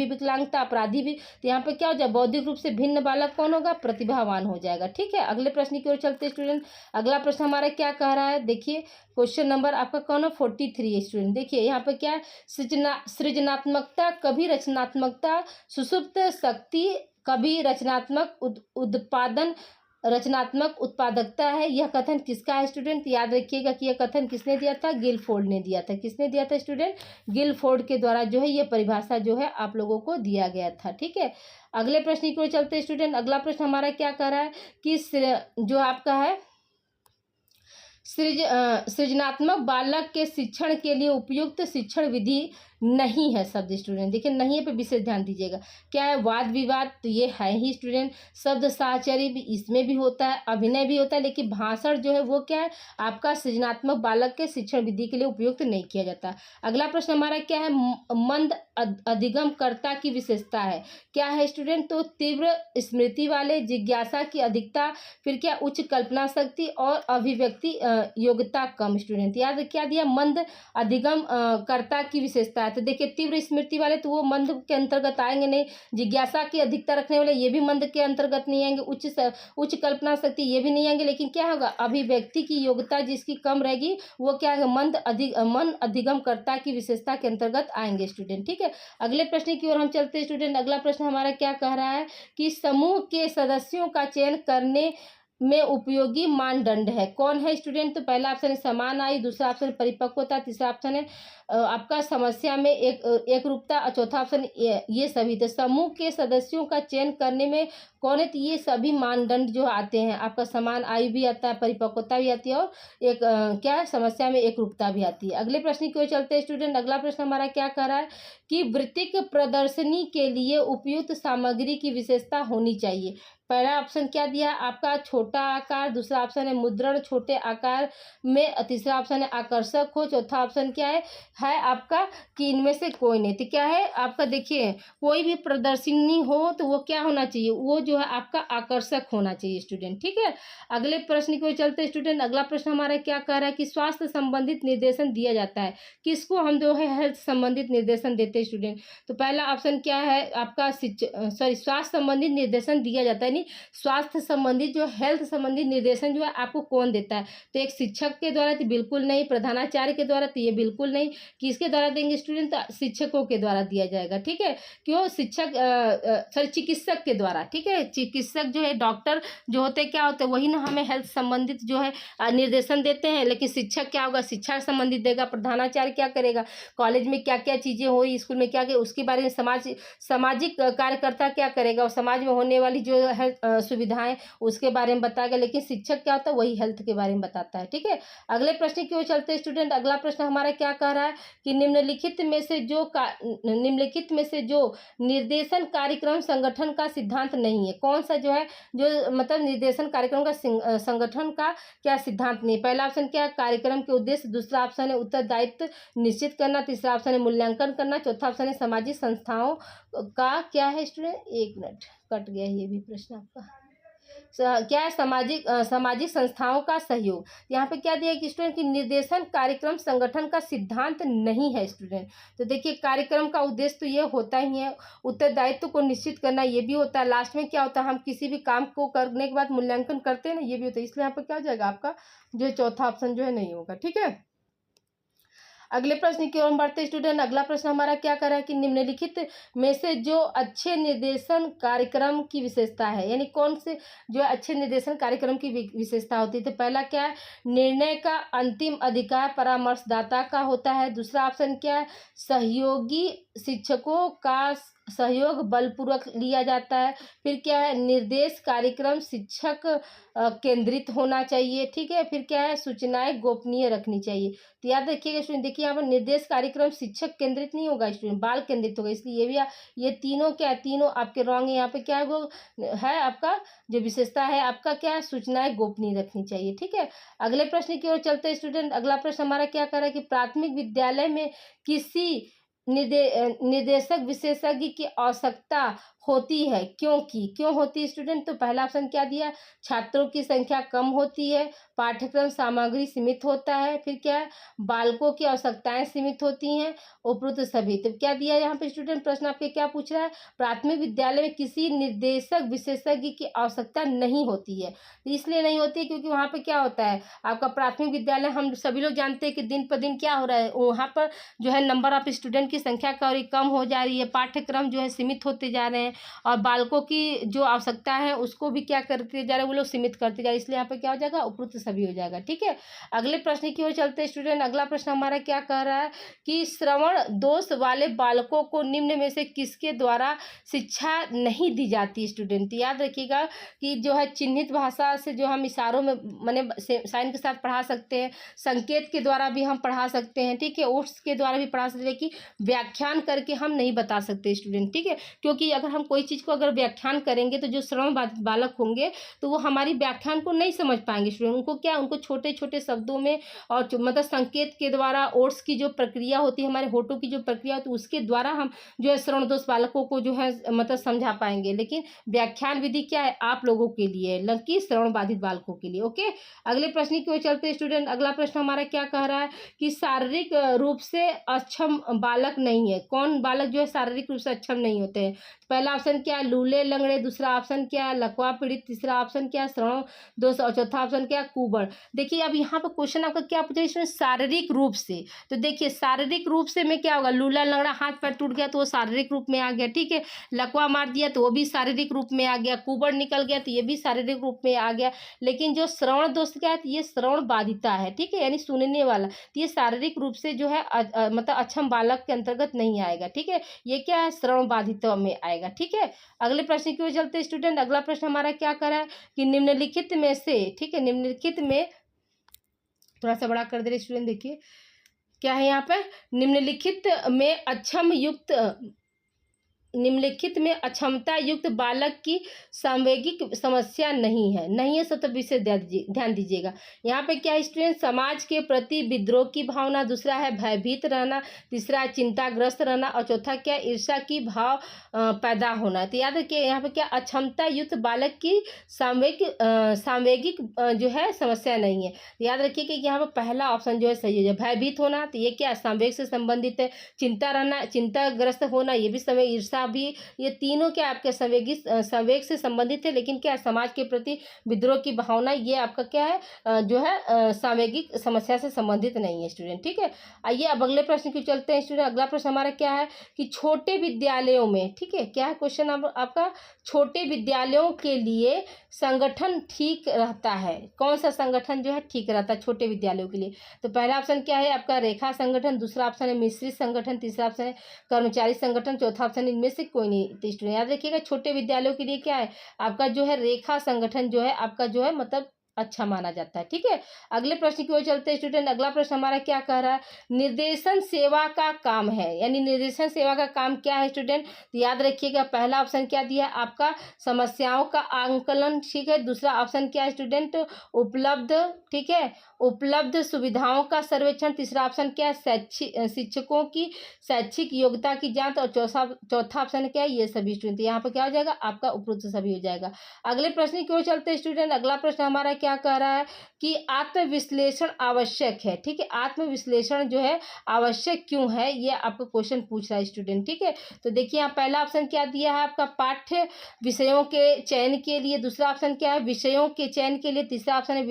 विकलांगता, अपराधी भी। तो यहाँ पे क्या हो जाए, बौद्धिक रूप से भिन्न बालक कौन होगा, प्रतिभावान हो जाएगा, ठीक है। अगले प्रश्न की ओर चलते स्टूडेंट। अगला प्रश्न हमारा क्या कह रहा है, देखिए क्वेश्चन नंबर आपका कौन है, 43 स्टूडेंट। देखिए यहाँ पे क्या है, सृजनात्मकता कभी रचनात्मकता, सुसुप्त शक्ति कभी रचनात्मक उत्पादकता है। यह कथन किसका है स्टूडेंट? याद रखिएगा कि यह कथन किसने दिया था, गिलफोर्ड ने दिया था। किसने दिया था स्टूडेंट? गिलफोर्ड के द्वारा जो है यह परिभाषा जो है आप लोगों को दिया गया था, ठीक है। अगले प्रश्न की ओर चलते स्टूडेंट। अगला प्रश्न हमारा क्या कह रहा है कि जो आपका है सृजनात्मक बालक के शिक्षण के लिए उपयुक्त शिक्षण विधि नहीं है शब्द स्टूडेंट। देखिए नहीं पे विशेष ध्यान दीजिएगा। क्या है, वाद विवाद, तो ये है ही स्टूडेंट। शब्द साहचर्य भी इसमें भी होता है, अभिनय भी होता है, लेकिन भाषण जो है वो क्या है, आपका सृजनात्मक बालक के शिक्षण विधि के लिए उपयुक्त नहीं किया जाता। अगला प्रश्न हमारा क्या है, मंद अधिगम कर्ता की विशेषता है। क्या है स्टूडेंट? तो तीव्र स्मृति वाले, जिज्ञासा की अधिकता, फिर क्या, उच्च कल्पना शक्ति और अभिव्यक्ति योग्यता कम स्टूडेंट। याद क्या दिया, मंद अधिगम कर्ता की विशेषता है। तो देखिए तीव्र स्मृति वाले तो वो मंद के अंतर्गत आएंगे नहीं, जिज्ञासा की अधिकता रखने वाले ये भी मंद के अंतर्गत नहीं आएंगे, उच्च कल्पना शक्ति ये भी नहीं आएंगे, लेकिन क्या होगा, अभिव्यक्ति की योग्यता जिसकी कम रहेगी वो क्या है, मन अधिगम कर्ता की विशेषता के अंतर्गत आएंगे स्टूडेंट, ठीक है। अगले प्रश्न की ओर हम चलते हैं स्टूडेंट। अगला प्रश्न हमारा क्या कह रहा है कि समूह के सदस्यों का चयन करने में उपयोगी मानदंड है। कौन है स्टूडेंट? तो पहला ऑप्शन है समान आयु, दूसरा ऑप्शन है परिपक्वता, तीसरा ऑप्शन है आपका समस्या में एक रूपता और चौथा ऑप्शन ये सभी। तो समूह के सदस्यों का चयन करने में कौन है? तो ये सभी मानदंड जो आते हैं, आपका समान आयु भी आता है, परिपक्वता भी आती है और एक क्या है, समस्या में एकरूपता भी आती है। अगले प्रश्न की ओर चलते हैं स्टूडेंट। अगला प्रश्न हमारा क्या कह रहा है कि वृत्तिक प्रदर्शनी के लिए उपयुक्त सामग्री की विशेषता होनी चाहिए। पहला ऑप्शन क्या दिया है आपका? छोटा आकार। दूसरा ऑप्शन है मुद्रण छोटे आकार में। तीसरा ऑप्शन है आकर्षक हो। चौथा ऑप्शन क्या है आपका कि इनमें से कोई नहीं। तो क्या है आपका? देखिए, कोई भी प्रदर्शनी हो तो वो क्या होना चाहिए? वो जो है आपका आकर्षक होना चाहिए स्टूडेंट, ठीक है। अगले प्रश्न की ओर चलते हैं स्टूडेंट। अगला प्रश्न हमारा क्या कह रहा है कि स्वास्थ्य संबंधित निर्देशन दिया जाता है। किसको हम जो है हेल्थ संबंधित निर्देशन देते हैं स्टूडेंट? तो पहला ऑप्शन क्या है आपका? स्वास्थ्य संबंधित निर्देशन दिया जाता है। स्वास्थ्य संबंधित जो हेल्थ संबंधित निर्देशन जो है आपको कौन देता है? तो एक शिक्षक के द्वारा तो बिल्कुल नहीं, प्रधानाचार्य के द्वारा तो ये बिल्कुल नहीं। किसके द्वारा देंगे स्टूडेंट? तो शिक्षकों के द्वारा दिया जाएगा, ठीक है। क्यों? चिकित्सक के द्वारा, ठीक है। चिकित्सक जो है, डॉक्टर जो होते क्या होते हैं, वही ना हमें हेल्थ संबंधित जो है निर्देशन देते हैं। लेकिन शिक्षक क्या होगा? शिक्षा संबंधित देगा। प्रधानाचार्य क्या करेगा? कॉलेज में क्या क्या चीजें हो, स्कूल में क्या क्या, उसके बारे में सामाजिक कार्यकर्ता क्या करेगा? और समाज में होने वाली जो है सुविधाएं उसके बारे में बताएगा। लेकिन शिक्षक क्या होता है? वही हेल्थ के बारे में बताता है, ठीक है। अगले प्रश्न की ओर चलते हैं स्टूडेंट। अगला प्रश्न हमारा क्या कह रहा है कि निम्नलिखित में से जो निर्देशन कार्यक्रम संगठन का सिद्धांत नहीं है, कौन सा जो है जो मतलब निर्देशन कार्यक्रम का संगठन का क्या सिद्धांत नहीं है? पहला ऑप्शन क्या है? कार्यक्रम के उद्देश्य। दूसरा ऑप्शन है उत्तरदायित्व निश्चित करना। तीसरा ऑप्शन है मूल्यांकन करना। चौथा ऑप्शन है सामाजिक संस्थाओं का क्या है स्टूडेंट? एक मिनट, कट गया ये भी प्रश्न आपका। क्या है? सामाजिक संस्थाओं का सहयोग। यहाँ पे क्या दिया है कि स्टूडेंट की निर्देशन कार्यक्रम संगठन का सिद्धांत नहीं है स्टूडेंट। तो देखिए, कार्यक्रम का उद्देश्य तो ये होता ही है, उत्तरदायित्व को निश्चित करना ये भी होता है, लास्ट में क्या होता है, हम किसी भी काम को करने के बाद मूल्यांकन करते हैं ना, ये भी होता है। इसलिए यहाँ पे क्या हो जाएगा आपका जो चौथा ऑप्शन जो है नहीं होगा, ठीक है। अगले प्रश्न की ओर बढ़ते स्टूडेंट। अगला प्रश्न हमारा क्या कर रहा है कि निम्नलिखित में से जो अच्छे निर्देशन कार्यक्रम की विशेषता है, यानी कौन से जो अच्छे निर्देशन कार्यक्रम की विशेषता होती है? तो पहला क्या है? निर्णय का अंतिम अधिकार परामर्शदाता का होता है। दूसरा ऑप्शन क्या है? सहयोगी शिक्षकों का सहयोग बलपूर्वक लिया जाता है। फिर क्या है? निर्देश कार्यक्रम शिक्षक केंद्रित होना चाहिए, ठीक है। फिर क्या है? सूचनाएं गोपनीय रखनी चाहिए। तो याद रखिएगा स्टूडेंट, देखिए यहाँ पर निर्देश कार्यक्रम शिक्षक केंद्रित नहीं होगा स्टूडेंट, बाल केंद्रित होगा। इसलिए ये भी ये तीनों क्या है? तीनों आपके रॉन्ग है। यहाँ पे क्या है वो है आपका जो विशेषता है आपका क्या है? सूचनाएं गोपनीय रखनी चाहिए, ठीक है। अगले प्रश्न की ओर चलते हैं स्टूडेंट। अगला प्रश्न हमारा क्या कर रहा है कि प्राथमिक विद्यालय में किसी निर्देशक विशेषज्ञ की आवश्यकता होती है, क्यों होती है स्टूडेंट? तो पहला ऑप्शन क्या दिया? छात्रों की संख्या कम होती है, पाठ्यक्रम सामग्री सीमित होता है। फिर क्या है? बालकों की आवश्यकताएं सीमित होती हैं, उपरोक्त सभी। तो क्या दिया यहाँ पे स्टूडेंट? प्रश्न आपके क्या पूछ रहा है? प्राथमिक विद्यालय में किसी निर्देशक विशेषज्ञ की आवश्यकता नहीं होती है। इसलिए नहीं होती है क्योंकि वहाँ पे क्या होता है आपका प्राथमिक विद्यालय, हम सभी लोग जानते हैं कि दिन पर दिन क्या हो रहा है, वहाँ पर जो है नंबर ऑफ स्टूडेंट की संख्या कम हो जा रही है, पाठ्यक्रम जो है सीमित होते जा रहे हैं और बालकों की जो आवश्यकता है उसको भी क्या करते जा रहे हैं वो लोग सीमित करते जा रहे हैं। इसलिए यहाँ पे क्या हो जाएगा? उपरोक्त सभी हो जाएगा, ठीक है। अगले प्रश्न की ओर चलते हैं स्टूडेंट। अगला प्रश्न हमारा क्या कह रहा है कि श्रवण दोष वाले बालकों को निम्न में से किसके द्वारा शिक्षा नहीं दी जाती स्टूडेंट? याद रखिएगा कि जो है चिन्हित भाषा से जो हम इशारों में माने साइन के साथ पढ़ा सकते हैं, संकेत के द्वारा भी हम पढ़ा सकते हैं, ठीक है, ओट्स के द्वारा भी पढ़ा सकते हैं, कि व्याख्यान करके हम नहीं बता सकते स्टूडेंट, ठीक है। क्योंकि अगर हम कोई चीज़ को अगर व्याख्यान करेंगे तो जो श्रवण बालक होंगे तो वो हमारी व्याख्यान को नहीं समझ पाएंगे स्टूडेंट। उनको छोटे छोटे शब्दों में और मतलब संकेत के द्वारा ओट्स की जो प्रक्रिया होती है, हमारे होठों की जो प्रक्रिया होती है उसके द्वारा हम जो है श्रवण दोष बालकों को जो है मतलब समझा पाएंगे। लेकिन व्याख्यान विधि क्या है? आप लोगों के लिए, लड़की श्रवण बाधित बालकों के लिए, ओके। अगले प्रश्न की ओर चलते स्टूडेंट। अगला प्रश्न हमारा क्या कह रहा है कि शारीरिक रूप से अक्षम बालक नहीं है। कौन बालक जो है शारीरिक रूप से अक्षम नहीं होते हैं? पहला ऑप्शन क्या है? लूले लंगड़े। दूसरा ऑप्शन क्या है? लकवा पीड़ित। तीसरा ऑप्शन क्या है? श्रवण दोष। और चौथा ऑप्शन क्या है? कुबड़। देखिए अब यहाँ पर क्वेश्चन आपका क्या पूछा इसमें? शारीरिक रूप से। तो देखिए शारीरिक रूप से में क्या होगा? लूला लंगड़ा, हाथ पैर टूट गया तो वो शारीरिक रूप में आ गया, ठीक है। लकवा मार दिया तो वो भी शारीरिक रूप में आ गया। कुबड़ निकल गया तो ये भी शारीरिक रूप में आ गया। लेकिन जो श्रवण दोष क्या है? तो ये श्रवण बाधिता है, ठीक है, यानी सुनने वाला। तो ये शारीरिक रूप से जो है मतलब अक्षम बालक के अंतर्गत नहीं आएगा। ठीक है, ये क्या है, श्रवण बाधितों में आएगा। ठीक है, अगले प्रश्न की ओर चलते हैं स्टूडेंट। अगला प्रश्न हमारा क्या कर रहा है कि निम्नलिखित में से, ठीक है, निम्नलिखित में, थोड़ा सा बड़ा कर दे रहे स्टूडेंट, देखिए क्या है यहाँ पे, निम्नलिखित में अक्षम युक्त, निम्नलिखित में अक्षमता युक्त बालक की सांवेगिक समस्या नहीं है। नहीं है तो विशेष ध्यान दीजिएगा। यहाँ पे क्या है स्टूडेंट, समाज के प्रति विद्रोह की भावना, दूसरा है भयभीत रहना, तीसरा है चिंताग्रस्त रहना, और चौथा क्या, ईर्ष्या की भाव पैदा होना। तो याद रखिए यहाँ पे क्या, अक्षमता युक्त बालक की सांवेगिक जो है समस्या नहीं है। याद रखिए कि यहाँ पे पहला ऑप्शन जो है सही है। भयभीत होना, तो ये क्या, संवेग से संबंधित है। चिंता रहना, चिंताग्रस्त होना, ये भी समय, ईर्ष्या भी, ये तीनों क्या आपके संवेग से संबंधित है, लेकिन क्या समाज के प्रति विद्रोह की भावना, ये आपका क्या है, जो है सांवेगिक समस्या से संबंधित नहीं है स्टूडेंट। ठीक है, आइए अब अगले प्रश्न की चलते हैं स्टूडेंट। अगला प्रश्न हमारा क्या है कि छोटे विद्यालयों में, ठीक है, क्या है क्वेश्चन आपका, छोटे विद्यालयों के लिए संगठन ठीक रहता है। कौन सा संगठन जो है ठीक रहता है छोटे विद्यालयों के लिए? तो पहला ऑप्शन क्या है आपका, रेखा संगठन, दूसरा ऑप्शन है मिश्रित संगठन, तीसरा ऑप्शन है कर्मचारी संगठन, चौथा ऑप्शन इनमें से कोई नहीं। तो स्टूडेंट याद रखिएगा, छोटे विद्यालयों के लिए क्या है आपका जो है रेखा संगठन जो है आपका जो है मतलब अच्छा माना जाता है। ठीक है, अगले प्रश्न की ओर चलते हैं स्टूडेंट। अगला प्रश्न हमारा क्या कह रहा है, निर्देशन सेवा का काम है, यानी निर्देशन सेवा का काम क्या है स्टूडेंट? तो याद रखिएगा पहला ऑप्शन क्या दिया है आपका, समस्याओं का आंकलन। ठीक है, दूसरा ऑप्शन क्या है स्टूडेंट, उपलब्ध, ठीक है, उपलब्ध सुविधाओं का सर्वेक्षण, तीसरा ऑप्शन क्या है, शिक्षकों की शैक्षिक योग्यता की जांच, और चौथा ऑप्शन क्या है, ये सभी स्टूडेंट। यहाँ पर क्या हो जाएगा आपका उपरोक्त सभी हो जाएगा। अगले प्रश्न की ओर चलते हैं स्टूडेंट। अगला प्रश्न हमारा क्या कह रहा है कि आत्मविश्लेषण आवश्यक है। ठीक है, आत्मविश्लेषण जो है आवश्यक क्यों है, ये आपको क्वेश्चन पूछ रहा है स्टूडेंट। ठीक है, तो देखिए यहाँ पहला ऑप्शन क्या दिया है आपका, पाठ्य विषयों के चयन के लिए, दूसरा ऑप्शन क्या है, विषयों के चयन के लिए, तीसरा ऑप्शन है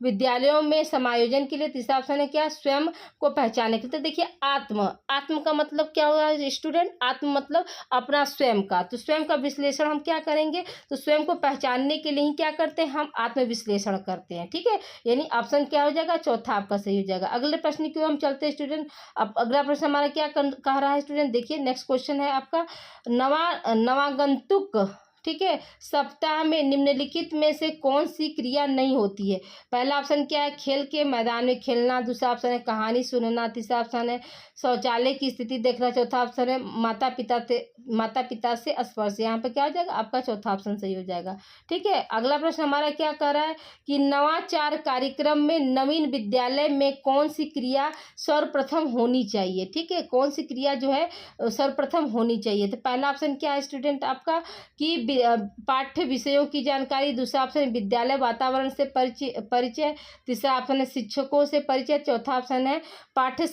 विद्यालयों में समायोजन के लिए, तीसरा ऑप्शन है क्या, स्वयं को पहचानने के लिए। तो देखिए आत्म का मतलब क्या हुआ स्टूडेंट, आत्म मतलब अपना स्वयं का, तो स्वयं का विश्लेषण हम क्या करेंगे, तो स्वयं को पहचानने के लिए ही क्या करते हैं, हम आत्मविश्लेषण करते हैं। ठीक है, यानी ऑप्शन क्या हो जाएगा, चौथा आपका सही हो जाएगा। अगले प्रश्न की ओर हम चलते हैं स्टूडेंट। अब अगला प्रश्न हमारा क्या कह रहा है स्टूडेंट, देखिए नेक्स्ट क्वेश्चन है आपका, नवागंतुक, ठीक है, सप्ताह में निम्नलिखित में से कौन सी क्रिया नहीं होती है? पहला ऑप्शन क्या है, खेल के मैदान में खेलना, दूसरा ऑप्शन है कहानी सुनना, तीसरा ऑप्शन है शौचालय की स्थिति देखना, चौथा ऑप्शन है माता पिता से स्पर्श। यहाँ पे क्या हो जाएगा आपका चौथा ऑप्शन सही हो जाएगा। ठीक है, अगला प्रश्न हमारा क्या कह रहा है कि नवाचार कार्यक्रम में नवीन विद्यालय में कौन सी क्रिया सर्वप्रथम होनी चाहिए? ठीक है, कौन सी क्रिया जो है सर्वप्रथम होनी चाहिए? तो पहला ऑप्शन क्या है स्टूडेंट आपका कि पाठ्य विषयों की जानकारी, दूसरा ऑप्शन विद्यालय वातावरण से परिचय, तीसरा ऑप्शन है शिक्षकों से परिचय, चौथा ऑप्शन है पाठ्य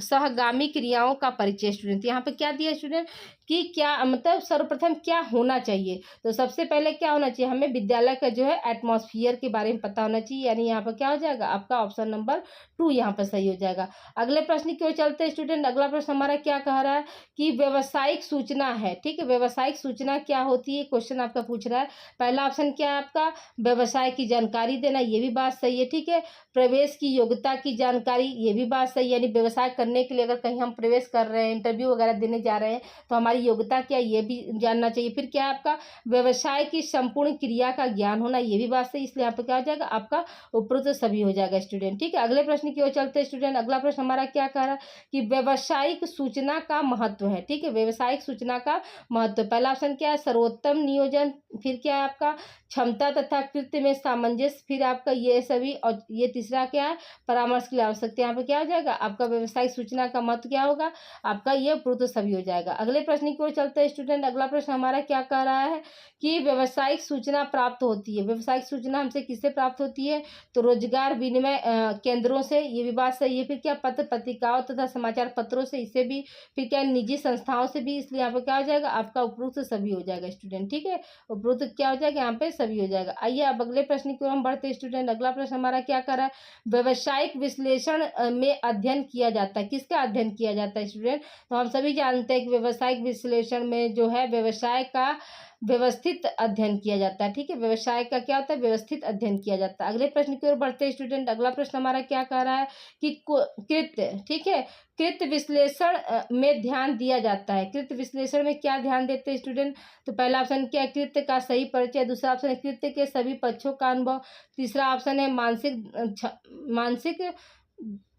सहगामी क्रियाओं का परिचय। स्टूडेंट यहाँ पे क्या दिया स्टूडेंट कि क्या मतलब सर्वप्रथम क्या होना चाहिए? तो सबसे पहले क्या होना चाहिए, हमें विद्यालय का जो है एटमॉस्फेयर के बारे में पता होना चाहिए, यानी यहाँ पर क्या हो जाएगा आपका ऑप्शन नंबर 2 यहाँ पर सही हो जाएगा। अगले प्रश्न की ओर चलते हैं स्टूडेंट। अगला प्रश्न हमारा क्या कह रहा है कि व्यावसायिक सूचना है। ठीक है, व्यावसायिक सूचना क्या होती है, क्वेश्चन आपका पूछ रहा है। पहला ऑप्शन क्या है आपका, व्यवसाय की जानकारी देना, ये भी बात सही है। ठीक है, प्रवेश की योग्यता की जानकारी, ये भी बात सही है, यानी व्यवसाय करने के लिए अगर कहीं हम प्रवेश कर रहे हैं, इंटरव्यू वगैरह देने जा रहे हैं, तो हमारी योग्यता क्या, ये भी जानना चाहिए। फिर क्या है आपका व्यवसाय की संपूर्ण क्रिया का ज्ञान होना, ये भी बात सही, इसलिए यहाँ पे क्या हो जाएगा आपका उपरोक्त सभी हो जाएगा स्टूडेंट। ठीक है, अगले प्रश्न की ओर चलते हैं स्टूडेंट। अगला प्रश्न हमारा क्या कह रहा है कि व्यावसायिक सूचना का महत्व है। ठीक है, व्यावसायिक सूचना का महत्व, पहला ऑप्शन क्या है सर्वोत्तम नियोजन, फिर क्या है आपका क्षमता तथा कृत्य में सामंजस्य, फिर आपका ये सभी, और ये तीसरा क्या है परामर्श की आवश्यकता। यहाँ पे क्या हो जाएगा आपका व्यावसायिक सूचना का महत्व क्या होगा आपका ये उपरोक्त सभी हो जाएगा। अगले प्रश्न की ओर चलते हैं स्टूडेंट। अगला प्रश्न हमारा क्या कह रहा है कि व्यावसायिक सूचना प्राप्त होती है। व्यावसायिक सूचना हमसे किससे प्राप्त होती है, तो रोजगार विनिमय केंद्रों से, ये भी बात सही है। फिर क्या पत्र पत्रिकाओं तथा समाचार पत्रों से, इससे भी, फिर क्या निजी संस्थाओं से भी, इसलिए यहाँ पे क्या हो जाएगा आपका उपरोक्त सभी हो जाएगा स्टूडेंट। ठीक है, उपरोक्त क्या हो जाएगा यहाँ पे सभी हो जाएगा। आइए अब अगले प्रश्न की ओर हम बढ़ते हैं स्टूडेंट। अगला प्रश्न हमारा क्या कर रहा है, व्यावसायिक विश्लेषण में अध्ययन किया जाता है, किसका अध्ययन किया जाता है स्टूडेंट? तो हम सभी जानते हैं कि व्यावसायिक विश्लेषण में जो है व्यवसाय का व्यवस्थित अध्ययन किया जाता है। ठीक है, व्यवसाय का क्या होता है, व्यवस्थित अध्ययन किया जाता है। अगले प्रश्न की ओर बढ़ते हैं स्टूडेंट। अगला प्रश्न हमारा क्या कह रहा है कि कृत्य, ठीक है, कृत्य विश्लेषण में ध्यान दिया जाता है। कृत्य विश्लेषण में क्या ध्यान देते हैं स्टूडेंट? तो पहला ऑप्शन क्या है, कृत्य का सही परिचय। दूसरा ऑप्शन है कृत्य के सभी पक्षों का अनुभव। तीसरा ऑप्शन है मानसिक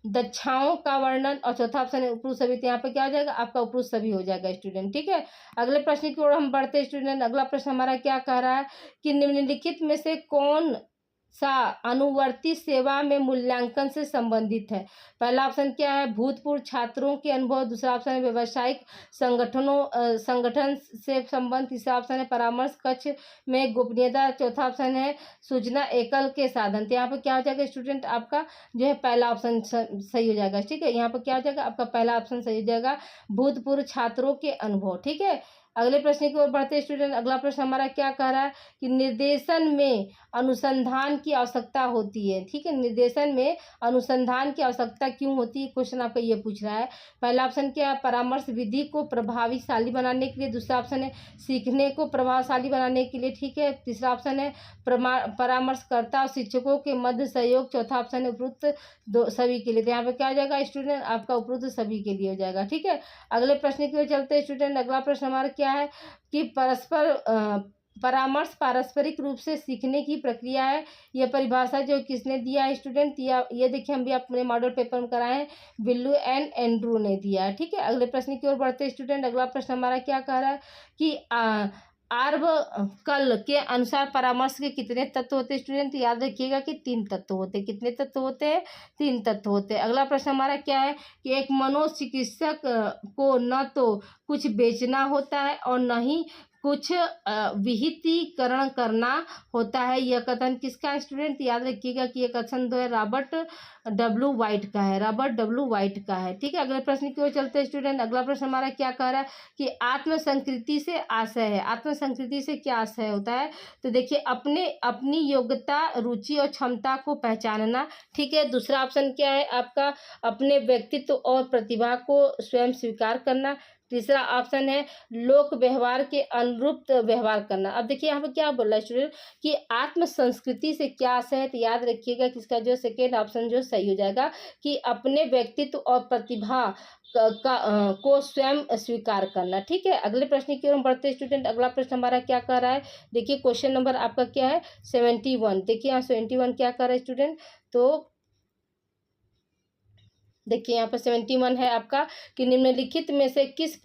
दक्षाओं का वर्णन। और चौथा ऑप्शन है उपरोक्त सभी। तो यहाँ पे क्या हो जाएगा, आपका उपरोक्त सभी हो जाएगा स्टूडेंट। ठीक है, अगले प्रश्न की ओर हम बढ़ते हैं स्टूडेंट। अगला प्रश्न हमारा क्या कह रहा है कि निम्नलिखित में से कौन सा अनुवर्ती सेवा में मूल्यांकन से संबंधित है? पहला ऑप्शन क्या है, भूतपूर्व छात्रों के अनुभव। दूसरा ऑप्शन है व्यावसायिक संगठन से संबंध। तीसरा ऑप्शन है परामर्श कक्ष में गोपनीयता। चौथा ऑप्शन है सूचना एकल के साधन। तो यहाँ पर क्या हो जाएगा स्टूडेंट, आपका जो है पहला ऑप्शन सही हो जाएगा। ठीक है, यहाँ पर क्या हो जाएगा, आपका पहला ऑप्शन सही हो जाएगा, भूतपूर्व छात्रों के अनुभव। ठीक है, अगले प्रश्न की ओर बढ़ते स्टूडेंट। अगला प्रश्न हमारा क्या कह रहा है कि निर्देशन में अनुसंधान की आवश्यकता होती है। ठीक है, निर्देशन में अनुसंधान की आवश्यकता क्यों होती है, क्वेश्चन आपका ये पूछ रहा है। पहला ऑप्शन क्या है, परामर्श विधि को प्रभावशाली बनाने के लिए। दूसरा ऑप्शन है सीखने को प्रभावशाली बनाने के लिए। ठीक है, तीसरा ऑप्शन है परामर्शकर्ता और शिक्षकों के मध्य सहयोग। चौथा ऑप्शन है उपरोक्त दो सभी के लिए। तो यहाँ पे क्या हो जाएगा स्टूडेंट, आपका उपरोक्त सभी के लिए हो जाएगा। ठीक है, अगले प्रश्न की ओर चलते हैं स्टूडेंट। अगला प्रश्न हमारा क्या है कि परामर्श पारस्परिक रूप से सीखने की प्रक्रिया है। यह परिभाषा जो किसने दिया है स्टूडेंट, ये देखिए हम भी अपने मॉडल पेपर में कराए हैं, बिल्लू एंड एंड्रू ने दिया है। ठीक है, अगले प्रश्न की ओर बढ़ते स्टूडेंट। अगला प्रश्न हमारा क्या कह रहा है कि आर्बकल के अनुसार परामर्श के कितने तत्व होते हैं स्टूडेंट? याद रखिएगा कि 3 तत्व होते हैं। कितने तत्व होते हैं? 3 तत्व होते हैं। अगला प्रश्न हमारा क्या है कि एक मनोचिकित्सक को न तो कुछ बेचना होता है और न ही कुछ विहितीकरण करना होता है। यह कथन किसका स्टूडेंट? याद रखिएगा कि यह कथन जो है रॉबर्ट डब्ल्यू वाइट का है, रॉबर्ट डब्ल्यू वाइट का है। ठीक है, अगले प्रश्न की ओर चलते हैं स्टूडेंट। अगला प्रश्न हमारा क्या कह रहा है कि आत्मसंकृति से आशय है। आत्मसंकृति से क्या आशय होता है? तो देखिए अपनी योग्यता, रुचि और क्षमता को पहचानना। ठीक है, दूसरा ऑप्शन क्या है आपका, अपने व्यक्तित्व और प्रतिभा को स्वयं स्वीकार करना। तीसरा ऑप्शन है लोक व्यवहार के अनुरूप व्यवहार करना। अब देखिए यहाँ पे क्या बोल रहा है स्टूडेंट कि आत्म संस्कृति से क्या आशय है, तो याद रखिएगा कि इसका जो सेकेंड ऑप्शन जो सही हो जाएगा कि अपने व्यक्तित्व और प्रतिभा को स्वयं स्वीकार करना। ठीक है, अगले प्रश्न की ओर बढ़ते स्टूडेंट। अगला प्रश्न हमारा क्या कर रहा है, देखिए क्वेश्चन नंबर आपका क्या है 71। देखिए यहाँ 71 क्या कर रहा है स्टूडेंट, तो देखिए यहाँ पर 71 है आपका कि निम्नलिखित में से किस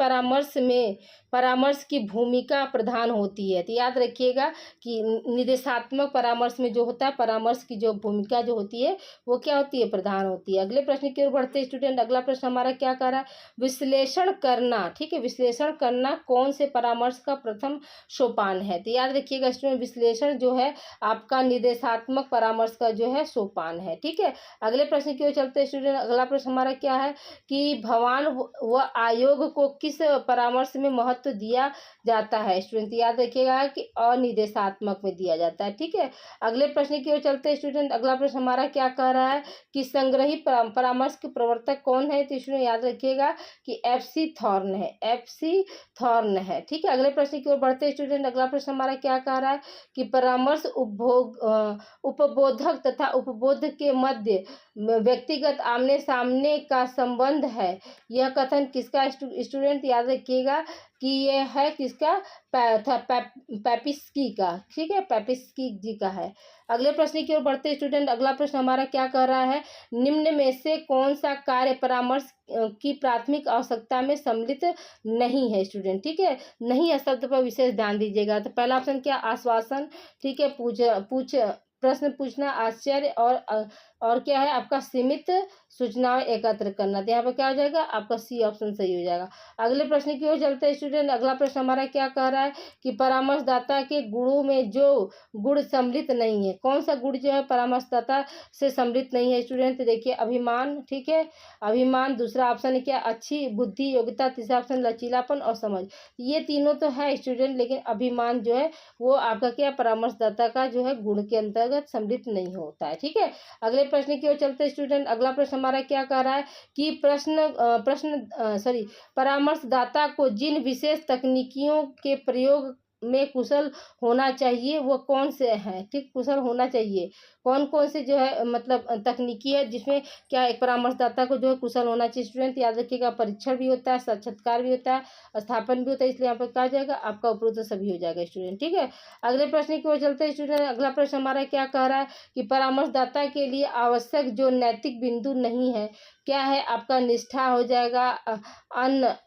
परामर्श की भूमिका प्रधान होती है। तो याद रखिएगा कि निर्देशात्मक परामर्श में जो होता है, परामर्श की जो भूमिका जो होती है वो क्या होती है, प्रधान होती है। अगले प्रश्न की ओर बढ़ते स्टूडेंट। अगला प्रश्न हमारा क्या कर रहा है, विश्लेषण करना। ठीक है, विश्लेषण करना कौन से परामर्श का प्रथम सोपान है? तो याद रखिएगा स्टूडेंट विश्लेषण जो है आपका निर्देशात्मक परामर्श का जो है सोपान है। ठीक है, अगले प्रश्न की ओर चलते स्टूडेंट। अगला प्रश्न हमारा क्या है कि भगवान व आयोग को किस परामर्श में महत्व दिया जाता है स्टूडेंट? याद रखिएगा कि अनिर्देशात्मक में दिया जाता है। ठीक है, अगले प्रश्न की ओर चलते स्टूडेंट। अगला प्रश्न हमारा क्या कह रहा है कि संग्रही परामर्श के प्रवर्तक कौन है? तो स्टूडेंट याद रखिएगा कि FC थॉर्न है, FC थॉर्न है। ठीक है, अगले प्रश्न की ओर बढ़ते स्टूडेंट। अगला प्रश्न हमारा क्या कह रहा है कि परामर्श उपबोधक तथा उपबोध के मध्य व्यक्तिगत आमने सामने का संबंध है। यह कथन किसका स्टूडेंट? याद रखिएगा कि यह है किसका, पेपिस्की का। ठीक है, पेपिस्की जी का है। अगले प्रश्न की ओर बढ़ते स्टूडेंट। अगला प्रश्न हमारा क्या कह रहा है, निम्न में से कौन सा कार्य परामर्श की प्राथमिक आवश्यकता में सम्मिलित नहीं है स्टूडेंट? ठीक है, नहीं है शब्द पर विशेष ध्यान दीजिएगा। तो पहला ऑप्शन क्या, आश्वासन। ठीक है, प्रश्न पूछना, आश्चर्य और क्या है आपका सीमित सूचनाएं एकत्र करना। तो यहाँ पर क्या हो जाएगा आपका C ऑप्शन सही हो जाएगा। अगले प्रश्न की ओर चलते हैं स्टूडेंट। अगला प्रश्न हमारा क्या कह रहा है कि परामर्शदाता के गुणों में जो गुण सम्मिलित नहीं है, कौन सा गुण जो है परामर्शदाता से सम्मिलित नहीं है स्टूडेंट? तो देखिए अभिमान। ठीक है, अभिमान। दूसरा ऑप्शन है क्या, अच्छी बुद्धि योग्यता। तीसरा ऑप्शन लचीलापन और समझ। ये तीनों तो है स्टूडेंट, लेकिन अभिमान जो है वो आपका क्या, परामर्शदाता का जो है गुण के अंतर्गत सम्मिलित नहीं होता है। ठीक है, अगले प्रश्न की ओर चलते हैं स्टूडेंट। अगला प्रश्न हमारा क्या कह रहा है कि परामर्शदाता को जिन विशेष तकनीकियों के प्रयोग में कुशल होना चाहिए वो कौन से हैं, ठीक, कुशल होना चाहिए कौन कौन से जो है मतलब तकनीकी है जिसमें क्या एक परामर्शदाता को जो है कुशल होना चाहिए स्टूडेंट। याद रखिएगा, परीक्षण भी होता है, साक्षात्कार भी होता है, स्थापन भी होता है, इसलिए यहाँ पर कहा जाएगा आपका उपरोक्त सभी हो जाएगा स्टूडेंट, ठीक है। अगले प्रश्न की ओर चलते हैं स्टूडेंट। अगला प्रश्न हमारा क्या कह रहा है कि परामर्शदाता के लिए आवश्यक जो नैतिक बिंदु नहीं है क्या है आपका, निष्ठा हो जाएगा,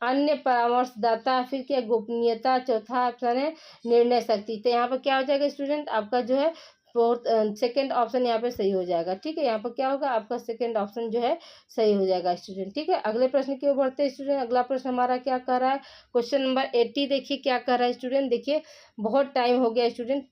अन्य परामर्शदाता, फिर क्या गोपनीयता, चौथा ऑप्शन है निर्णय शक्ति। तो यहाँ पर क्या हो जाएगा स्टूडेंट आपका जो है फोर्थ सेकेंड ऑप्शन यहाँ पे सही हो जाएगा, ठीक है। यहाँ पर क्या होगा आपका सेकेंड ऑप्शन जो है सही हो जाएगा स्टूडेंट, ठीक है। अगले प्रश्न की ओर बढ़ते हैं स्टूडेंट। अगला प्रश्न हमारा क्या कर रहा है, क्वेश्चन नंबर 80 देखिए क्या कर रहा है स्टूडेंट। देखिए बहुत टाइम हो गया स्टूडेंट,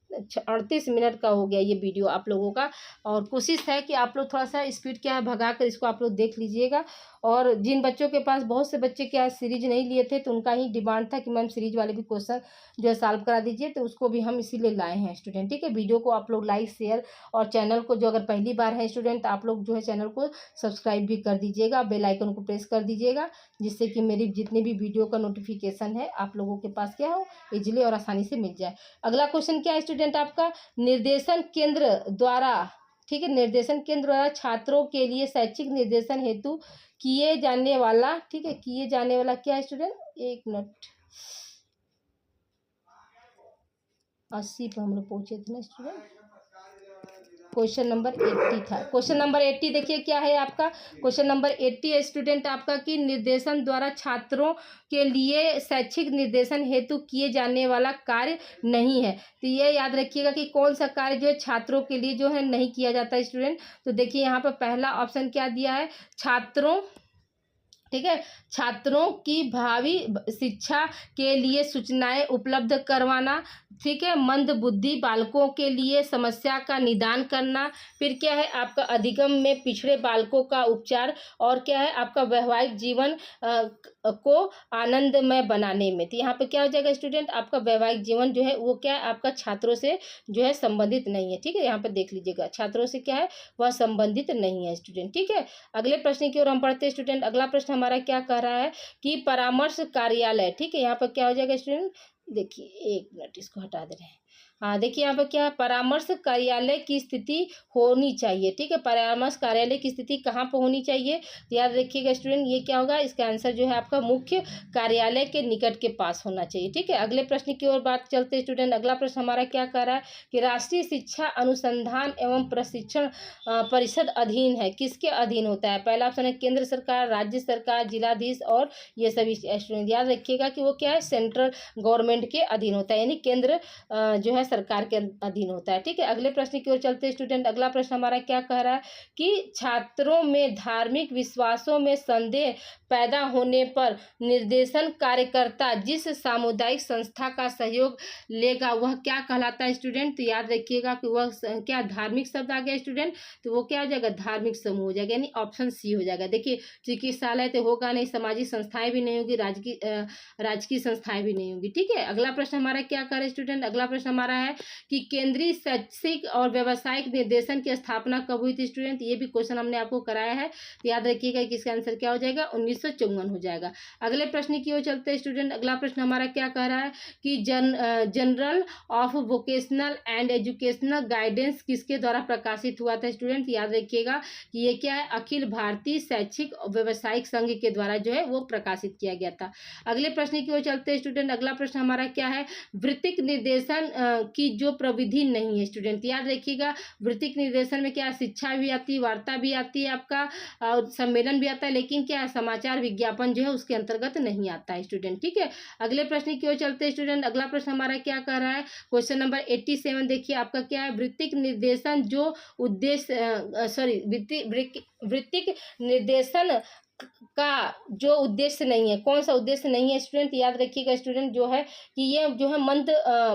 38 मिनट का हो गया ये वीडियो आप लोगों का, और कोशिश है कि आप लोग थोड़ा सा स्पीड क्या है भगा कर इसको आप लोग देख लीजिएगा। और जिन बच्चों के पास बहुत से बच्चे क्या सीरीज नहीं लिए थे तो उनका ही डिमांड था कि मैम सीरीज वाले भी क्वेश्चन जो है सॉल्व करा दीजिए, तो उसको भी हम इसीलिए लाए हैं स्टूडेंट, ठीक है। वीडियो को आप लोग लाइक शेयर और चैनल को जो अगर पहली बार है स्टूडेंट आप लोग जो है चैनल को सब्सक्राइब भी कर दीजिएगा, बेल आइकन को प्रेस कर दीजिएगा, जिससे कि मेरी जितनी भी वीडियो का नोटिफिकेशन है आप लोगों के पास क्या हो इजीली और आसानी से मिल जाए। अगला क्वेश्चन क्या है स्टूडेंट आपका, निर्देशन केंद्र द्वारा, ठीक है, निर्देशन केंद्र द्वारा छात्रों के लिए शैक्षिक निर्देशन हेतु किए जाने वाला, ठीक है, किए जाने वाला क्या है स्टूडेंट, एक मिनट, 80 पर हम लोग पहुंचे थे ना स्टूडेंट, क्वेश्चन नंबर 80 था। क्वेश्चन नंबर 80 देखिए क्या है आपका, क्वेश्चन नंबर 80 है स्टूडेंट आपका कि निर्देशन द्वारा छात्रों के लिए शैक्षिक निर्देशन हेतु किए जाने वाला कार्य नहीं है। तो ये याद रखिएगा कि कौन सा कार्य जो है छात्रों के लिए जो है नहीं किया जाता स्टूडेंट। तो देखिए यहाँ पर पहला ऑप्शन क्या दिया है, छात्रों, ठीक है, छात्रों की भावी शिक्षा के लिए सूचनाएं उपलब्ध करवाना, ठीक है, मंद बुद्धि बालकों के लिए समस्या का निदान करना, फिर क्या है आपका अधिगम में पिछड़े बालकों का उपचार, और क्या है आपका वैवाहिक जीवन को आनंदमय बनाने में। तो यहाँ पे क्या हो जाएगा स्टूडेंट आपका वैवाहिक जीवन जो है वो क्या है आपका छात्रों से जो है संबंधित नहीं है, ठीक है। यहाँ पे देख लीजिएगा छात्रों से क्या है वह संबंधित नहीं है स्टूडेंट, ठीक है। अगले प्रश्न की ओर हम पढ़ते हैं स्टूडेंट। अगला प्रश्न हमारा क्या कह रहा है कि परामर्श कार्यालय, ठीक है, यहाँ पर क्या हो जाएगा स्टूडेंट, देखिए एक मिनट इसको हटा दे रहे हैं, हाँ देखिए यहाँ पर क्या है परामर्श कार्यालय की स्थिति होनी चाहिए, ठीक है। परामर्श कार्यालय की स्थिति कहाँ पर होनी चाहिए, तो याद रखिएगा स्टूडेंट ये क्या होगा, इसका आंसर जो है आपका मुख्य कार्यालय के निकट के पास होना चाहिए, ठीक है। अगले प्रश्न की ओर बात चलते हैं स्टूडेंट। अगला प्रश्न हमारा क्या कह रहा है कि राष्ट्रीय शिक्षा अनुसंधान एवं प्रशिक्षण परिषद अधीन है, किसके अधीन होता है। पहला ऑप्शन है केंद्र सरकार, राज्य सरकार, जिलाधीश और ये सभी स्टूडेंट याद रखिएगा कि वो क्या है सेंट्रल गवर्नमेंट के अधीन होता है, यानी केंद्र जो है सरकार के अधीन होता है, ठीक है। अगले प्रश्न की ओर चलते हैं स्टूडेंट। अगला प्रश्न हमारा क्या कह रहा है कि छात्रों में धार्मिक विश्वासों में संदेह पैदा होने पर निर्देशन कार्यकर्ता जिस सामुदायिक संस्था का सहयोग लेगा वह क्या कहलाता है स्टूडेंट। तो याद रखिएगा कि वह क्या धार्मिक शब्द आ गया स्टूडेंट, तो वो क्या हो जाएगा धार्मिक समूह हो जाएगा, यानी ऑप्शन सी हो जाएगा। देखिए चिकित्सालय तो होगा नहीं, सामाजिक संस्थाएं भी नहीं होगी, राजकीय संस्थाएं भी नहीं होगी, ठीक है। अगला प्रश्न हमारा क्या कर रहे हैं स्टूडेंट। अगला प्रश्न हमारा है कि केंद्रीय शैक्षिक और व्यावसायिक निर्देशन की स्थापना कब हुई थी स्टूडेंट। ये भी क्वेश्चन हमने आपको कराया है, तो याद रखिएगा कि इसका आंसर क्या हो जाएगा 1954 हो जाएगा। अगले प्रश्न की ओर चलते हैं स्टूडेंट। अगला प्रश्न हमारा क्या कह रहा है कि general of vocational and educational guidance किसके द्वारा प्रकाशित हुआ था स्टूडेंट। याद रखिएगा कि ये क्या है अखिल भारतीय शैक्षिक और व्यावसायिक संघ के द्वारा जो है वो प्रकाशित किया गया था। अगले प्रश्न की ओर चलते हैं स्टूडेंट। अगला प्रश्न हमारा क्या है वृत्तिक निर्देशन की जो प्रविधि नहीं है स्टूडेंट। याद रखिएगा वृत्तिक निर्देशन में क्या शिक्षा भी आती है, वार्ता भी आती है, आपका सम्मेलन भी आता है, लेकिन क्या समाचार विज्ञापन जो है उसके अंतर्गत नहीं आता है स्टूडेंट, ठीक है। अगले प्रश्न की ओर चलते हैं स्टूडेंट। अगला प्रश्न हमारा क्या कर रहा है क्वेश्चन नंबर 87 देखिए आपका क्या है वृत्तिक निर्देशन जो उद्देश्य वृत्तिक निर्देशन का जो उद्देश्य नहीं है, कौन सा उद्देश्य नहीं है स्टूडेंट, याद रखिएगा स्टूडेंट, जो है कि ये जो है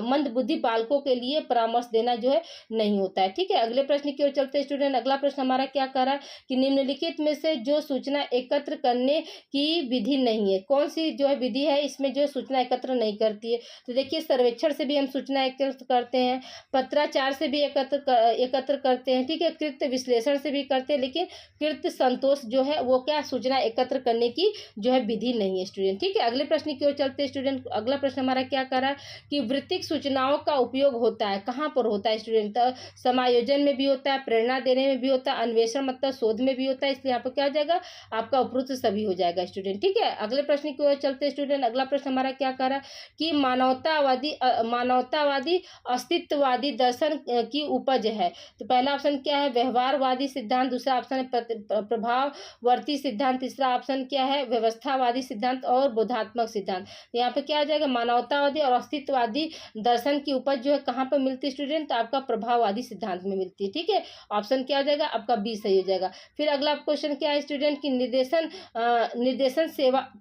मंद बुद्धि बालकों के लिए परामर्श देना जो है नहीं होता है। ठीक है, अगले प्रश्न की ओर चलते हैं स्टूडेंट। अगला प्रश्न हमारा क्या कह रहा है कि निम्नलिखित में से जो सूचना एकत्र करने की विधि नहीं है, कौन सी जो है विधि है इसमें जो सूचना एकत्र नहीं करती है। तो देखिए, सर्वेक्षण से भी हम सूचना एकत्र करते हैं, पत्राचार से भी एकत्र करते हैं, ठीक है, कृत विश्लेषण से भी करते हैं, लेकिन कृत संतोष जो है वो क्या सूचना एकत्र करने की जो है विधि नहीं है स्टूडेंट। ठीक है, अगले प्रश्न की ओर चलते हैं स्टूडेंट। अगला प्रश्न हमारा क्या कर रहा है कि वृत्तिक सूचनाओं का उपयोग होता है, कहाँ पर होता है स्टूडेंट, तो समायोजन में भी होता है, प्रेरणा देने में भी होता है, अन्वेषण मतलब शोध में भी होता है, इसलिए यहाँ पर क्या हो जाएगा आपका उपरोक्त सभी हो जाएगा स्टूडेंट। ठीक है, अगले प्रश्न की ओर चलते हैं स्टूडेंट। अगला प्रश्न हमारा क्या कर रहा है कि मानवतावादी अस्तित्ववादी दर्शन की उपज है। तो पहला ऑप्शन क्या है व्यवहारवादी सिद्धांत, दूसरा ऑप्शन है प्रभाववर्ती सिद्धांत, तीसरा ऑप्शन क्या है व्यवस्थावादी सिद्धांत और बोधात्मक सिद्धांत। तो यहाँ पे क्या आ जाएगा मानवतावादी और अस्तित्ववादी दर्शन की उपज जो है कहाँ पर मिलती है स्टूडेंट, तो आपका प्रभाववादी सिद्धांत में मिलती है। ठीक है, ऑप्शन क्या हो जाएगा आपका बी सही हो जाएगा। फिर अगला क्वेश्चन क्या है स्टूडेंट की निर्देशन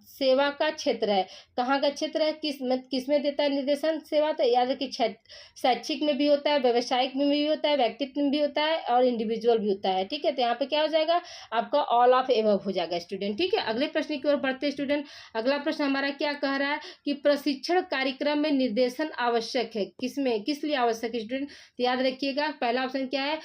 सेवा का क्षेत्र है, कहाँ का क्षेत्र है, किसमें देता है निर्देशन सेवा, तो याद रखिए शैक्षिक में भी होता है, व्यवसायिक में भी होता है, व्यक्तित्व में भी होता है और इंडिविजुअल भी होता है। ठीक है, तो यहाँ पे क्या हो जाएगा आपका ऑल ऑफ एबव हो जाएगा स्टूडेंट। ठीक है, अगले प्रश्न की ओर बढ़ते स्टूडेंट। अगला प्रश्न हमारा क्या कह रहा है कि प्रशिक्षण कार्यक्रम में निर्देशन आवश्यक है, किस लिए आवश्यक है स्टूडेंट, तो याद रखिएगा पहला ऑप्शन क्या है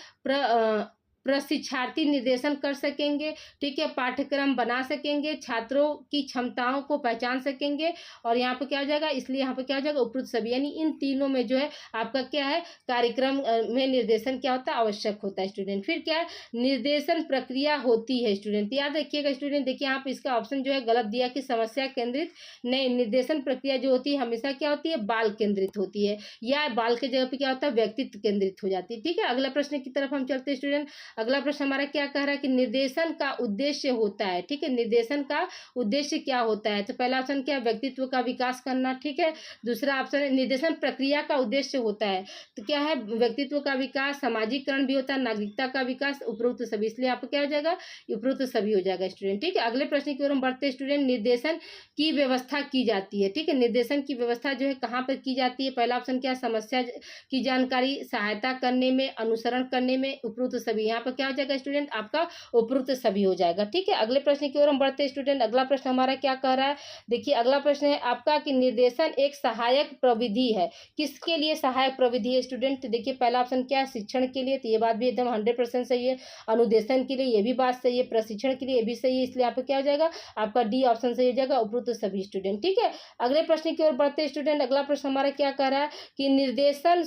प्रशिक्षार्थी निर्देशन कर सकेंगे, ठीक है, पाठ्यक्रम बना सकेंगे, छात्रों की क्षमताओं को पहचान सकेंगे, और यहाँ पे क्या हो जाएगा इसलिए यहाँ पे क्या हो जाएगा उपरोक्त सभी, यानी इन तीनों में जो है आपका क्या है कार्यक्रम में निर्देशन क्या होता है आवश्यक होता है स्टूडेंट। फिर क्या है निर्देशन प्रक्रिया होती है स्टूडेंट, याद रखिएगा स्टूडेंट, देखिए यहाँ पे इसका ऑप्शन जो है गलत दिया कि समस्या केंद्रित नहीं, निर्देशन प्रक्रिया जो होती है हमेशा क्या होती है बाल केंद्रित होती है, या बाल के जगह पे क्या होता है व्यक्तित्व केंद्रित हो जाती है। ठीक है, अगला प्रश्न की तरफ हम चलते हैं स्टूडेंट। अगला प्रश्न हमारा क्या कह रहा है कि निर्देशन का उद्देश्य होता है, ठीक है, निर्देशन का उद्देश्य क्या होता है, तो पहला ऑप्शन क्या है व्यक्तित्व का विकास करना, ठीक है, दूसरा ऑप्शन है निर्देशन प्रक्रिया का उद्देश्य होता है, तो क्या है व्यक्तित्व का विकास, सामाजिकरण भी होता है, नागरिकता का विकास, उपरोक्त सभी, इसलिए यहाँ पे क्या हो जाएगा उपरोक्त सभी हो जाएगा स्टूडेंट। ठीक है, अगले प्रश्न की ओर हम बढ़ते स्टूडेंट। निर्देशन की व्यवस्था की जाती है, ठीक है, निर्देशन की व्यवस्था जो है कहाँ पर की जाती है, पहला ऑप्शन क्या समस्या की जानकारी सहायता करने में, अनुसरण करने में, उपरोक्त सभी, यहाँ पर क्या हो जाएगा स्टूडेंट आपका उपरोक्त सभी हो जाएगा। ठीक है, अगले प्रश्न की ओर हम बढ़ते हैं स्टूडेंट। अगला प्रश्न हमारा क्या कह रहा है, देखिए अगला प्रश्न है आपका कि निर्देशन एक सहायक प्रविधि है, किसके लिए सहायक प्रविधि है स्टूडेंट, तो देखिए पहला ऑप्शन क्या है शिक्षण के लिए, तो ये बात भी एकदम 100% सही है, अनुदेशन के लिए ये भी बात सही है, प्रशिक्षण के लिए ये भी सही है, इसलिए यहाँ पे क्या हो जाएगा आपका डी ऑप्शन सही हो जाएगा उपरोक्त सभी स्टूडेंट। ठीक है, अगले प्रश्न की ओर बढ़ते स्टूडेंट। अगला प्रश्न हमारा क्या कह रहा है कि निर्देशन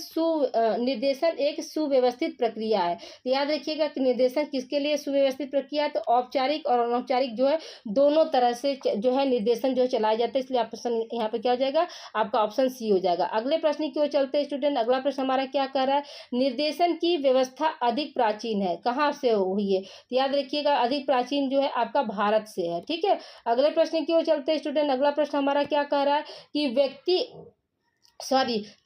एक सुव्यवस्थित प्रक्रिया है, तो याद रखिएगा कि निर्देशन किसके लिए सुव्यवस्थित प्रक्रिया है, तो औपचारिक और अनौपचारिक जो है दोनों तरह से जो है निर्देशन जो चलाया जाता है, इसलिए ऑप्शन यहाँ पे क्या हो जाएगा आपका ऑप्शन सी हो जाएगा। अगले प्रश्न की ओर चलते हैं स्टूडेंट। अगला प्रश्न हमारा क्या कह रहा है निर्देशन की व्यवस्था अधिक प्राचीन है, कहाँ से हुई है, तो याद रखिएगा अधिक प्राचीन जो है आपका भारत से है। ठीक है, अगले प्रश्न की ओर चलते हैं स्टूडेंट। अगला प्रश्न हमारा क्या कह रहा है कि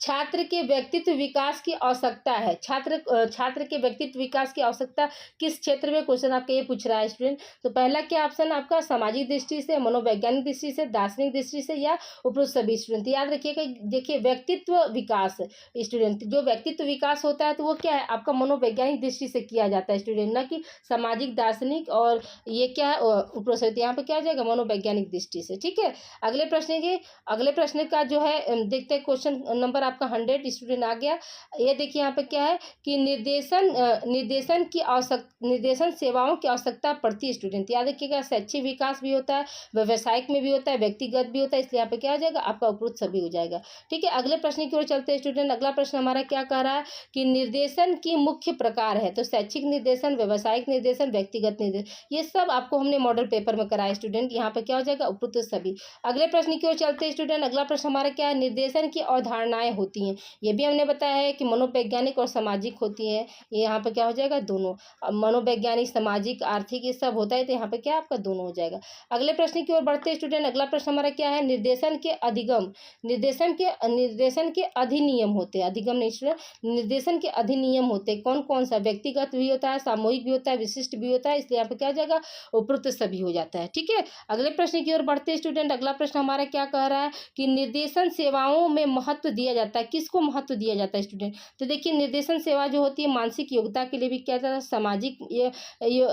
छात्र के व्यक्तित्व विकास की आवश्यकता है, छात्र के व्यक्तित्व विकास की आवश्यकता किस क्षेत्र में, क्वेश्चन आपका ये पूछ रहा है स्टूडेंट, तो पहला क्या ऑप्शन आपका सामाजिक दृष्टि से, मनोवैज्ञानिक दृष्टि से, दार्शनिक दृष्टि से, या उपरोक्त सभी स्टूडेंट। याद रखिएगा देखिए व्यक्तित्व विकास स्टूडेंट, जो व्यक्तित्व विकास होता है तो वो क्या है आपका मनोवैज्ञानिक दृष्टि से किया जाता है स्टूडेंट, ना कि सामाजिक दार्शनिक, और ये क्या है उपरोक्त सभी, यहाँ पे क्या आ जाएगा मनोवैज्ञानिक दृष्टि से। ठीक है, अगले प्रश्न का जो है देखते हैं क्वेश्चन नंबर आपका 100 स्टूडेंट आ गया। ये देखिए यहाँ पे क्या है कि निर्देशन सेवाओं की आवश्यकता पड़ती है स्टूडेंट, याद रखिएगा शैक्षिक विकास भी होता है, व्यवसायिक में भी होता है, व्यक्तिगत भी होता है, इसलिए यहाँ पे क्या हो जाएगा आपका उपरोक्त सभी हो जाएगा। ठीक है, अगले प्रश्न की ओर चलते हैं स्टूडेंट। अगला प्रश्न हमारा क्या कह रहा है कि निर्देशन की मुख्य प्रकार है, तो शैक्षिक निर्देशन, व्यवसायिक निर्देशन, व्यक्तिगत निर्देशन, ये सब आपको हमने मॉडल पेपर में कराया स्टूडेंट, यहाँ पे क्या हो जाएगा उपरोक्त सभी। अगले प्रश्न की ओर चलते हैं स्टूडेंट। अगला प्रश्न हमारा क्या है निर्देशन की अवधारणाएं होती हैं। ये भी हमने बताया है कि मनोवैज्ञानिक और सामाजिक होती हैं। ये यहाँ पे क्या हो जाएगा, दोनों। अब मनोवैज्ञानिक, सामाजिक, आर्थिक ये सब होता है, तो यहाँ पे क्या आपका दोनों हो जाएगा। अगले प्रश्न की ओर बढ़ते हैं स्टूडेंट। अगला प्रश्न हमारा क्या है, निर्देशन के अधिगम, निर्देशन के अधिनियम होते हैं, अधिगम नहीं स्टूडेंट, निर्देशन के अधिनियम होते हैं। कौन कौन सा, व्यक्तिगत भी होता है, सामूहिक भी होता है, विशिष्ट भी होता है, इसलिए यहाँ पे क्या हो जाएगा, उपरोक्त सभी हो जाता है। ठीक है, अगले प्रश्न की ओर बढ़ते हैं स्टूडेंट। अगला प्रश्न हमारा क्या कह रहा है कि निर्देशन सेवाओं में महत्व दिया जाता है। किसको महत्व दिया जाता है स्टूडेंट, तो देखिए निर्देशन सेवा जो होती है मानसिक योग्यता के लिए भी किया जाता है, सामाजिक ये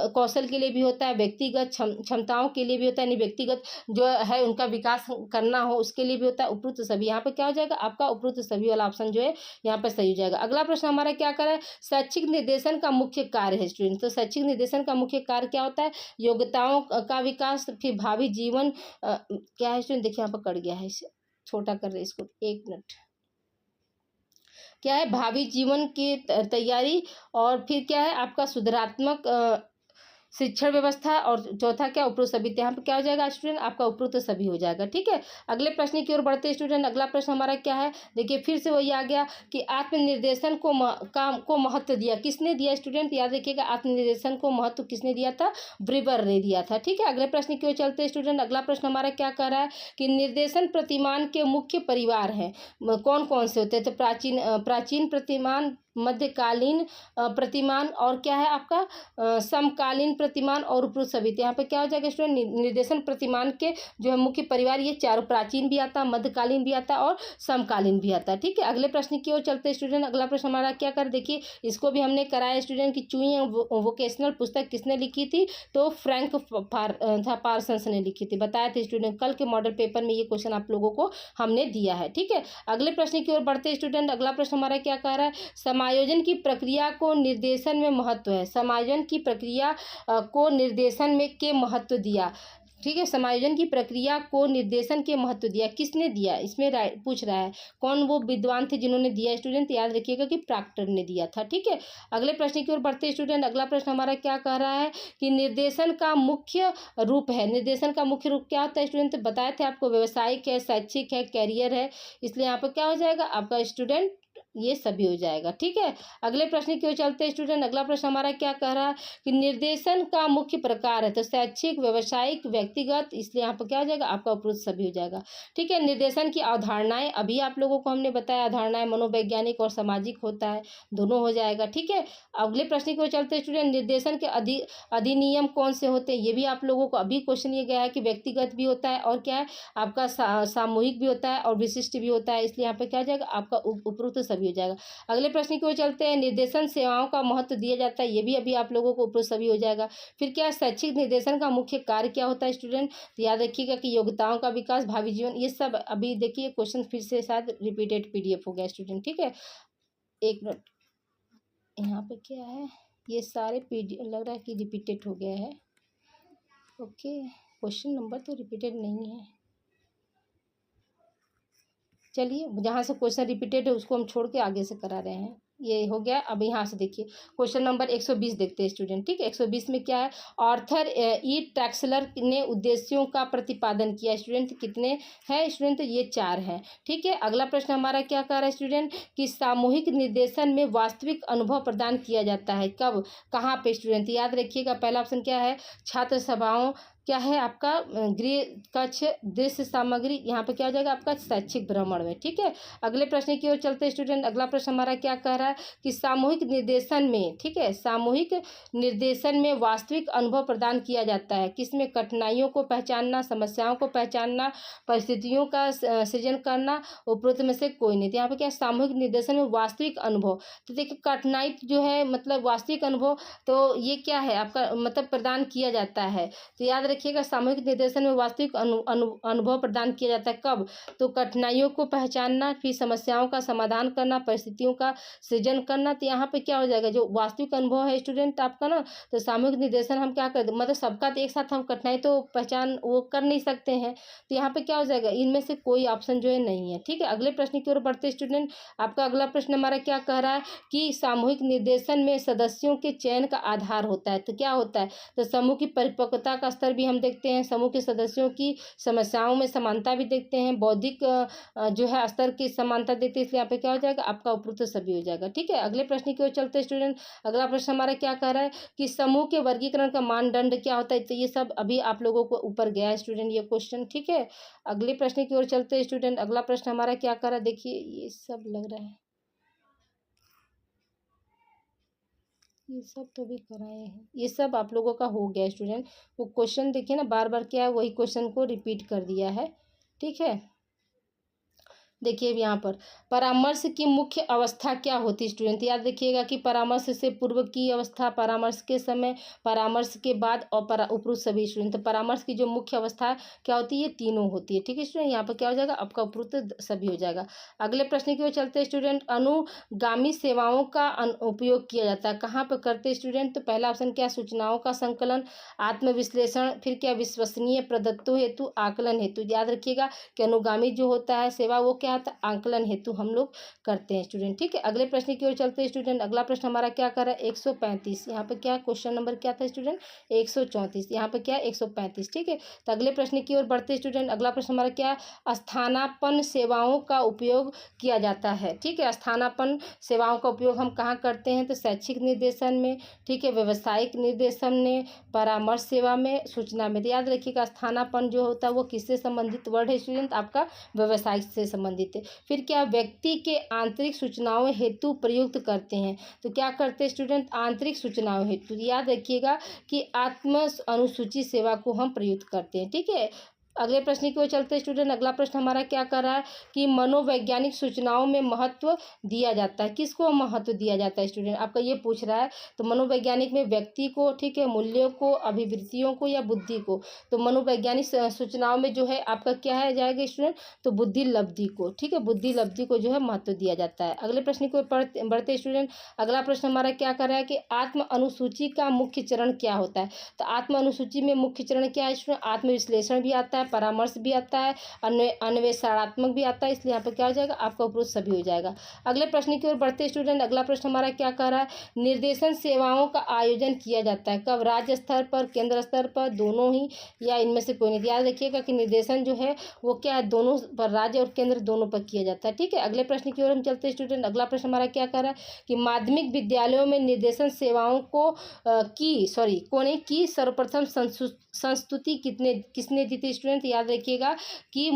कौशल के लिए भी होता है, व्यक्तिगत क्षमताओं के लिए भी होता है, यानी व्यक्तिगत जो है उनका विकास करना हो उसके लिए भी होता है, उपरोक्त सभी। यहाँ पे क्या हो जाएगा आपका उपरोक्त सभी वाला ऑप्शन जो है यहाँ पे सही हो जाएगा। अगला प्रश्न हमारा क्या कर रहा है, शैक्षिक निर्देशन का मुख्य कार्य है स्टूडेंट। तो शैक्षिक निर्देशन का मुख्य कार्य क्या होता है, योग्यताओं का विकास, फिर भावी जीवन क्या है स्टूडेंट, देखिए यहाँ पर कट गया है, इसे छोटा कर रहे इसको, एक मिनट, क्या है, भावी जीवन की तैयारी, और फिर क्या है आपका सुधारात्मक शिक्षण व्यवस्था, और चौथा क्या, उपरोक्त सभी। यहाँ पे क्या हो जाएगा स्टूडेंट, आपका उपरोक्त सभी हो जाएगा। ठीक है, अगले प्रश्न की ओर बढ़ते हैं स्टूडेंट। अगला प्रश्न हमारा क्या है, देखिए फिर से वही आ गया कि आत्मनिर्देशन को महत्व दिया, किसने दिया स्टूडेंट, याद रखिएगा आत्मनिर्देशन को महत्व किसने दिया था, ब्रीबर ने दिया था। ठीक है, अगले प्रश्न की ओर चलते हैं स्टूडेंट। अगला प्रश्न हमारा क्या कह रहा है कि निर्देशन प्रतिमान के मुख्य परिवार हैं, कौन कौन से होते हैं, तो प्राचीन प्रतिमान, मध्यकालीन प्रतिमान, और क्या है आपका समकालीन प्रतिमान, और उपरोक्त सभी। तो यहाँ पे क्या हो जाएगा स्टूडेंट, निर्देशन प्रतिमान के जो है मुख्य परिवार ये चारों, प्राचीन भी आता, मध्यकालीन भी आता और समकालीन भी आता। ठीक है, अगले प्रश्न की ओर चलते हैं स्टूडेंट। अगला प्रश्न हमारा क्या कर, देखिए इसको भी हमने कराया स्टूडेंट कि चुई वोकेशनल पुस्तक किसने लिखी थी, तो फ्रैंक पार्सन्स ने लिखी थी, बताया थे स्टूडेंट, कल के मॉडल पेपर में ये क्वेश्चन आप लोगों को हमने दिया है। ठीक है, अगले प्रश्न की ओर बढ़ते हैं स्टूडेंट। अगला प्रश्न हमारा क्या कह रहा है, समायोजन की प्रक्रिया को निर्देशन में महत्व है, समायोजन की प्रक्रिया को निर्देशन में के महत्व दिया। ठीक है, समायोजन की प्रक्रिया को निर्देशन के महत्व दिया, किसने दिया, इसमें पूछ रहा है कौन वो विद्वान थे जिन्होंने दिया स्टूडेंट, याद रखिएगा कि प्रॉक्टर ने दिया था। ठीक है, अगले प्रश्न की ओर बढ़ते स्टूडेंट। अगला प्रश्न हमारा क्या कह रहा है कि निर्देशन का मुख्य रूप है, निर्देशन का मुख्य रूप क्या होता है स्टूडेंट, बताए थे आपको, व्यवसायिक है, शैक्षिक है, कैरियर है, इसलिए यहाँ पर क्या हो जाएगा आपका स्टूडेंट, ये सभी हो जाएगा। ठीक है, अगले प्रश्न की ओर चलते हैं स्टूडेंट। अगला प्रश्न हमारा क्या कह रहा है कि निर्देशन का मुख्य प्रकार है, तो शैक्षिक, व्यवसायिक, व्यक्तिगत, इसलिए यहाँ पर क्या हो जाएगा आपका उपरोक्त सभी हो जाएगा। ठीक है, निर्देशन की अवधारणाएं अभी आप लोगों को हमने बताया, अवधारणाएं मनोवैज्ञानिक और सामाजिक होता है, दोनों हो जाएगा। ठीक है, अगले प्रश्न की ओर चलते हैं स्टूडेंट। निर्देशन के अधिनियम कौन से होते हैं, ये भी आप लोगों को अभी क्वेश्चन ये गया है कि व्यक्तिगत भी होता है, और क्या है आपका सामूहिक भी होता है, और विशिष्ट भी होता है, इसलिए यहाँ पे क्या हो जाएगा आपका उपरोक्त सभी हो जाएगा। अगले प्रश्न की ओर चलते हैं। निर्देशन सेवाओं का महत्व दिया जाता है, ये भी अभी आप लोगों को उपरोक्त सभी हो जाएगा। फिर क्या, शैक्षिक निर्देशन का मुख्य कार्य क्या होता है स्टूडेंट, तो याद रखिएगा कि योग्यताओं का विकास, भावी जीवन, ये सब अभी देखिए क्वेश्चन फिर से शायद रिपीटेड पीडीएफ हो गया स्टूडेंट। ठीक है, एक मिनट, यहाँ पे क्या है, ये सारे पीडीएफ लग रहा है कि रिपीटेड हो गया है। ओके, क्वेश्चन नंबर तो रिपीटेड नहीं है, चलिए जहाँ से क्वेश्चन रिपीटेड है उसको हम छोड़ के आगे से करा रहे हैं, ये हो गया। अब यहाँ से देखिए क्वेश्चन नंबर 120 देखते हैं स्टूडेंट। ठीक है, 120 में क्या है, आर्थर ई टैक्सलर ने उद्देश्यों का प्रतिपादन किया स्टूडेंट, कितने हैं स्टूडेंट, ये 4 हैं। ठीक है, अगला प्रश्न हमारा क्या कह रहा है स्टूडेंट कि सामूहिक निर्देशन में वास्तविक अनुभव प्रदान किया जाता है, कब, कहाँ पे स्टूडेंट, याद रखिएगा पहला ऑप्शन क्या है, छात्र सभाओं, क्या है आपका गृह कक्ष, दृश्य सामग्री, यहाँ पे क्या हो जाएगा आपका शैक्षिक भ्रमण में। ठीक है, अगले प्रश्न की ओर चलते स्टूडेंट। अगला प्रश्न हमारा क्या कह रहा है कि सामूहिक निर्देशन में, ठीक है, सामूहिक निर्देशन में वास्तविक अनुभव प्रदान किया जाता है, किसमें, कठिनाइयों को पहचानना, समस्याओं को पहचानना, परिस्थितियों का सृजन करना, उपरोक्त में से कोई नहीं। तो यहाँ पे क्या, सामूहिक निर्देशन में वास्तविक अनुभव, तो देखिए कठिनाई जो है मतलब वास्तविक अनुभव, तो ये क्या है आपका मतलब प्रदान किया जाता है, तो याद रखिएगा सामूहिक निर्देशन में वास्तविक अनुभव प्रदान किया जाता है, कब, तो कठिनाइयों को पहचानना, फिर समस्याओं का समाधान करना, परिस्थितियों का सृजन करना। तो यहाँ पे क्या हो जाएगा, जो वास्तविक अनुभव है स्टूडेंट आपका ना, तो सामूहिक निर्देशन हम क्या कर, मतलब सबका तो एक साथ हम कठिनाई तो पहचान वो कर नहीं सकते हैं, तो यहाँ पे क्या हो जाएगा, इनमें से कोई ऑप्शन जो है नहीं है। ठीक है, अगले प्रश्न की ओर बढ़ते स्टूडेंट। आपका अगला प्रश्न हमारा क्या कह रहा है कि सामूहिक निर्देशन में सदस्यों के चयन का आधार होता है, तो क्या होता है, तो समूह की परिपक्वता का स्तर भी भी हम देखते हैं, समूह के सदस्यों की समस्याओं में समानता भी देखते हैं, बौद्धिक जो है स्तर की समानता देखते हैं, इसलिए यहाँ पे क्या हो जाएगा आपका उपरोक्त सभी हो जाएगा। ठीक है, अगले प्रश्न की ओर चलते हैं स्टूडेंट। अगला प्रश्न हमारा क्या कह रहा है कि समूह के वर्गीकरण का मानदंड क्या होता है, तो ये सब अभी आप लोगों को ऊपर गया है स्टूडेंट ये क्वेश्चन। ठीक है, अगले प्रश्न की ओर चलते हैं स्टूडेंट। अगला प्रश्न हमारा क्या कर रहा है, देखिए ये सब लग रहा है, ये सब तो भी कराए हैं, ये सब आप लोगों का हो गया स्टूडेंट। वो क्वेश्चन देखिए ना, बार बार क्या है वही क्वेश्चन को रिपीट कर दिया है। ठीक है, देखिए अब यहाँ पर परामर्श की मुख्य अवस्था क्या होती है स्टूडेंट, याद रखिएगा कि परामर्श से पूर्व की अवस्था, परामर्श के समय, परामर्श के बाद और उपरोक्त सभी स्टूडेंट। तो परामर्श की जो मुख्य अवस्था क्या होती है, ये तीनों होती है। ठीक है स्टूडेंट, यहाँ पर क्या हो जाएगा आपका उपरोक्त सभी हो जाएगा। अगले प्रश्न की ओर चलते हैं स्टूडेंट। अनुगामी सेवाओं का उपयोग किया जाता है, कहाँ पर करते हैं स्टूडेंट, तो पहला ऑप्शन क्या, सूचनाओं का संकलन, आत्मविश्लेषण, फिर क्या विश्वसनीय प्रदत्तों हेतु, आकलन हेतु। याद रखिएगा कि अनुगामी जो होता है सेवा वो क्या होता है, आकलन हेतु हम लोग करते हैं स्टूडेंट। ठीक है, अगले प्रश्न की ओर चलते हैं स्टूडेंट। अगला प्रश्न हमारा क्या कर रहा है, 135। यहाँ पे क्या क्वेश्चन नंबर क्या था स्टूडेंट, 134। यहाँ पे क्या है 135। ठीक है, तो अगले प्रश्न की ओर बढ़ते हैं स्टूडेंट। अगला प्रश्न हमारा क्या है, स्थानापन्न सेवाओं का उपयोग किया जाता है। ठीक है, स्थानापन्न सेवाओं का उपयोग हम कहाँ करते हैं, तो शैक्षिक निर्देशन में, ठीक है, व्यवसायिक निर्देशन में, परामर्श सेवा में, सूचना में। तो याद रखिएगा स्थानापन्न जो होता है वो किससे संबंधित वर्ड है स्टूडेंट, आपका व्यवसायिक से संबंधित है। फिर क्या, व्यक्ति के आंतरिक सूचनाओं हेतु प्रयुक्त करते हैं, तो क्या करते हैं स्टूडेंट, आंतरिक सूचनाओं हेतु। याद रखिएगा कि आत्म अनुसूची सेवा को हम प्रयुक्त करते हैं। ठीक है, अगले प्रश्न की ओर चलते हैं स्टूडेंट। अगला प्रश्न हमारा क्या कर रहा है कि मनोवैज्ञानिक सूचनाओं में महत्व दिया जाता है, किसको महत्व दिया जाता है स्टूडेंट, आपका ये पूछ रहा है। तो मनोवैज्ञानिक में व्यक्ति को, ठीक है, मूल्यों को, अभिवृत्तियों को या बुद्धि को। तो मनोवैज्ञानिक सूचनाओं में जो है आपका क्या है जाएगा स्टूडेंट, तो बुद्धि लब्धि को। ठीक है, बुद्धि लब्धि को जो है महत्व दिया जाता है। अगले प्रश्न को बढ़ते स्टूडेंट। अगला प्रश्न हमारा क्या कर रहा है कि आत्म अनुसूची का मुख्य चरण क्या होता है, तो आत्म अनुसूची में मुख्य चरण क्या है स्टूडेंट, आत्मविश्लेषण भी आता है, परामर्श भी आता है, अन्वेषणात्मक भी आता है, इसलिए यहाँ पर क्या हो जाएगा आपका उपरोक्त सभी हो जाएगा। अगले प्रश्न की ओर बढ़ते स्टूडेंट। अगला प्रश्न हमारा क्या कह रहा है, निर्देशन सेवाओं का आयोजन किया जाता है कब, राज्य स्तर पर, केंद्र स्तर पर, दोनों ही, या इनमें से कोई नहीं। याद रखिएगा कि निर्देशन जो है वो क्या है, दोनों पर, राज्य और केंद्र दोनों पर किया जाता है। ठीक है, अगले प्रश्न की ओर हम चलते हैं स्टूडेंट। अगला प्रश्न हमारा क्या कह रहा है कि माध्यमिक विद्यालयों में निर्देशन सेवाओं को कोने की सर्वप्रथम संस्तुति किसने दी थी स्टूडेंट, याद रखिएगा कि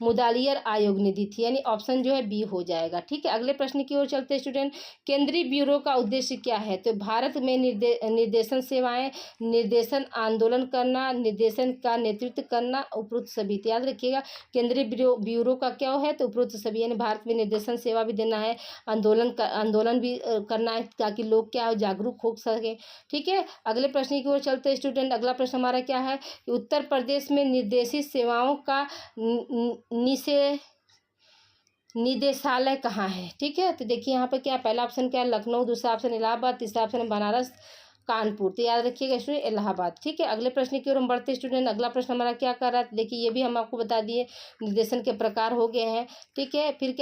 मुदालियर आयोग ने दी थी, यानी ऑप्शन जो है बी हो जाएगा। ठीक है, अगले प्रश्न की ओर चलते हैं स्टूडेंट। केंद्रीय ब्यूरो का उद्देश्य क्या है, तो भारत में निर्देशन सेवाएं, निर्देशन आंदोलन करना, निर्देशन का नेतृत्व करना, उपरोक्त सभी। तो याद रखिएगा केंद्रीय ब्यूरो का क्या है, तो उपरोक्त सभी, यानी भारत में निर्देशन सेवा भी देना है, आंदोलन भी करना है, ताकि लोग क्या हो, जागरूक हो सके। ठीक है, अगले प्रश्न की ओर चलते हैं स्टूडेंट। अगला प्रश्न हमारा क्या है कि उत्तर प्रदेश में निर्देशित सेवाओं का निदेशालय कहाँ है। ठीक है, तो देखिए यहाँ पे क्या, पहला ऑप्शन क्या है लखनऊ, दूसरा ऑप्शन इलाहाबाद, तीसरा ऑप्शन बनारस, कानपुर। तो याद रखिएगा स्टूडेंट इलाहाबाद। ठीक है, अगले प्रश्न की ओर हम बढ़ते स्टूडेंट। अगला प्रश्न हमारा क्या कर रहा है, देखिए ये भी हम आपको बता दिए, निर्देशन के प्रकार हो गए हैं। ठीक है, फिर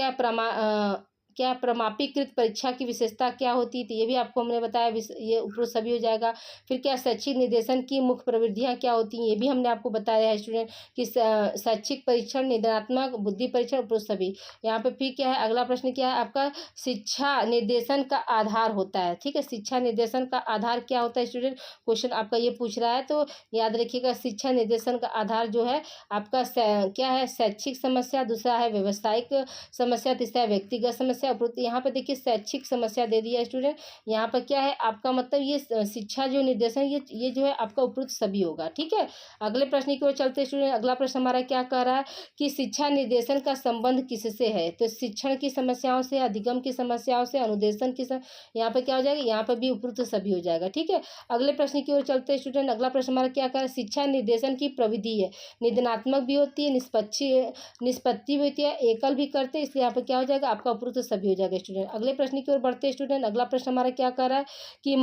क्या प्रमाणीकृत परीक्षा की विशेषता क्या होती है, तो ये भी आपको हमने बताया, ये उपरोक्त सभी हो जाएगा। फिर क्या, शैक्षिक निर्देशन की मुख्य प्रविधियाँ क्या होती हैं, ये भी हमने आपको बताया है स्टूडेंट कि शैक्षिक परीक्षण, निदानात्मक, बुद्धि परीक्षण, उपरोक्त सभी। यहाँ पे फिर क्या है, अगला प्रश्न क्या है आपका, शिक्षा निर्देशन का आधार होता है। ठीक है, शिक्षा निर्देशन का आधार क्या होता है स्टूडेंट, क्वेश्चन आपका ये पूछ रहा है, तो याद रखिएगा शिक्षा निर्देशन का आधार जो है आपका क्या है, शैक्षिक समस्या, दूसरा है व्यवसायिक समस्या, तीसरा है व्यक्तिगत समस्या, यहाँ पर देखिए शैक्षिक समस्या दे दिया है स्टूडेंट। यहाँ पर क्या है आपका मतलब ये शिक्षा जो निर्देशन ये जो है आपका उपरोक्त सभी होगा। ठीक है, अगले प्रश्न की ओर चलते स्टूडेंट। अगला प्रश्न हमारा क्या कह रहा है कि शिक्षा निर्देशन का संबंध किससे है, तो शिक्षण की समस्याओं से, अधिगम की समस्याओं से, अनुदेशन की यहाँ पर क्या हो जाएगा, यहाँ पर भी उपरोक्त सभी हो जाएगा। ठीक है, अगले प्रश्न की ओर चलते स्टूडेंट। अगला प्रश्न हमारा क्या कह रहा है, शिक्षा निर्देशन की प्रविधि है, निदानात्मक भी होती है, निष्पत्ति भी होती है, एकल भी करते हैं, इसलिए यहाँ पर क्या हो जाएगा आपका उपरोक्त सभी हो जाएगा स्टूडेंट। अगले प्रश्न की ओर बढ़ते स्टूडेंट। अगला प्रश्न हमारा क्या कर रहा है कि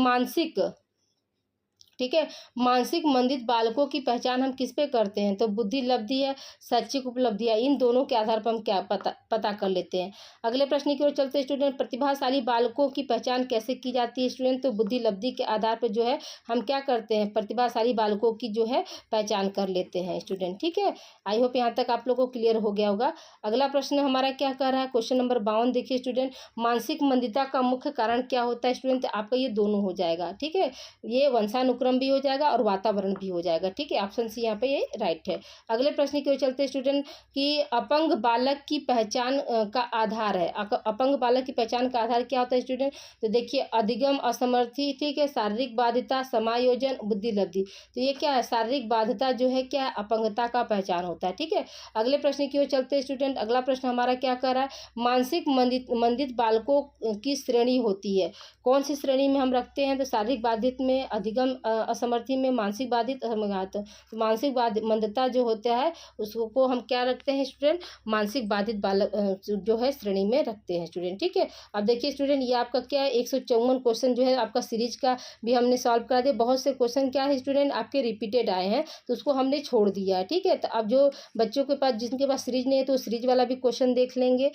ठीक है। मानसिक मंदित बालकों की पहचान हम किस पे करते हैं, तो बुद्धि लब्धि है, शैक्षिक उपलब्धि है, इन दोनों के आधार पर हम क्या पता कर लेते हैं। अगले प्रश्न की ओर चलते हैं स्टूडेंट, प्रतिभाशाली बालकों की पहचान कैसे की जाती है स्टूडेंट, तो बुद्धि लब्धि के आधार पर जो है हम क्या करते हैं, प्रतिभाशाली बालकों की जो है पहचान कर लेते हैं स्टूडेंट। ठीक है, आई होप यहाँ तक आप लोगों को क्लियर हो गया होगा। अगला प्रश्न हमारा क्या कह रहा है, क्वेश्चन नंबर 52 देखिए स्टूडेंट, मानसिक मंदिता का मुख्य कारण क्या होता है स्टूडेंट, आपका ये दोनों हो जाएगा। ठीक है, ये वंशानुक्रम भी हो जाएगा और वातावरण भी हो जाएगा। ठीक है, ऑप्शन सी यहाँ पे ये राइट है। अगले प्रश्न की ओर चलते स्टूडेंट कि अपंग बालक की पहचान का आधार है, अपंग बालक की पहचान का आधार क्या होता है स्टूडेंट, तो देखिए अधिगम, असमर्थी, ठीक है, शारीरिक बाध्यता, समायोजन, बुद्धि लब्धि। तो ये क्या है, शारीरिक बाध्यता जो है क्या है, अपंगता का पहचान होता है। ठीक है, अगले प्रश्न की ओर चलते स्टूडेंट, अगला प्रश्न हमारा क्या कर रहा है, मानसिक मंदित बालकों की श्रेणी होती है, कौन सी श्रेणी में हम रखते हैं, तो शारीरिक बाधित में, अधिगम असमर्थी में, मानसिक बाधित असमघात। तो मानसिक मंदता जो होता है उसको हम क्या रखते हैं स्टूडेंट, मानसिक बाधित बालक जो है श्रेणी में रखते हैं स्टूडेंट। ठीक है, अब देखिए स्टूडेंट ये आपका क्या है, 154 क्वेश्चन जो है आपका सीरीज का भी हमने सॉल्व करा दिया। बहुत से क्वेश्चन क्या है स्टूडेंट आपके रिपीटेड आए हैं तो उसको हमने छोड़ दिया है। ठीक है, तो अब जो बच्चों के पास, जिनके पास सीरीज नहीं है, तो सीरीज वाला भी क्वेश्चन देख लेंगे।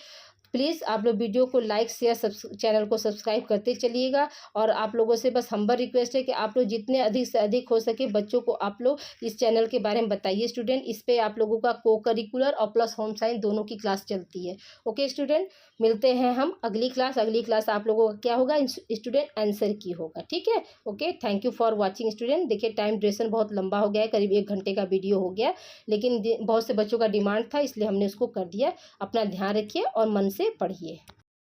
प्लीज़ आप लोग वीडियो को लाइक शेयर चैनल को सब्सक्राइब करते चलिएगा। और आप लोगों से बस हम्बल रिक्वेस्ट है कि आप लोग जितने अधिक से अधिक हो सके बच्चों को आप लोग इस चैनल के बारे में बताइए स्टूडेंट। इस पे आप लोगों का को करिकुलर और प्लस होम साइंस दोनों की क्लास चलती है। ओके स्टूडेंट, मिलते हैं हम अगली क्लास आप लोगों का क्या होगा स्टूडेंट, आंसर की होगा। ठीक है, okay, thank you for watching student. देखिए टाइम ड्यूरेशन बहुत लंबा हो गया है, करीब 1 घंटे का वीडियो हो गया, लेकिन बहुत से बच्चों का डिमांड था इसलिए हमने उसको कर दिया। अपना ध्यान रखिए और मन से पढ़िए।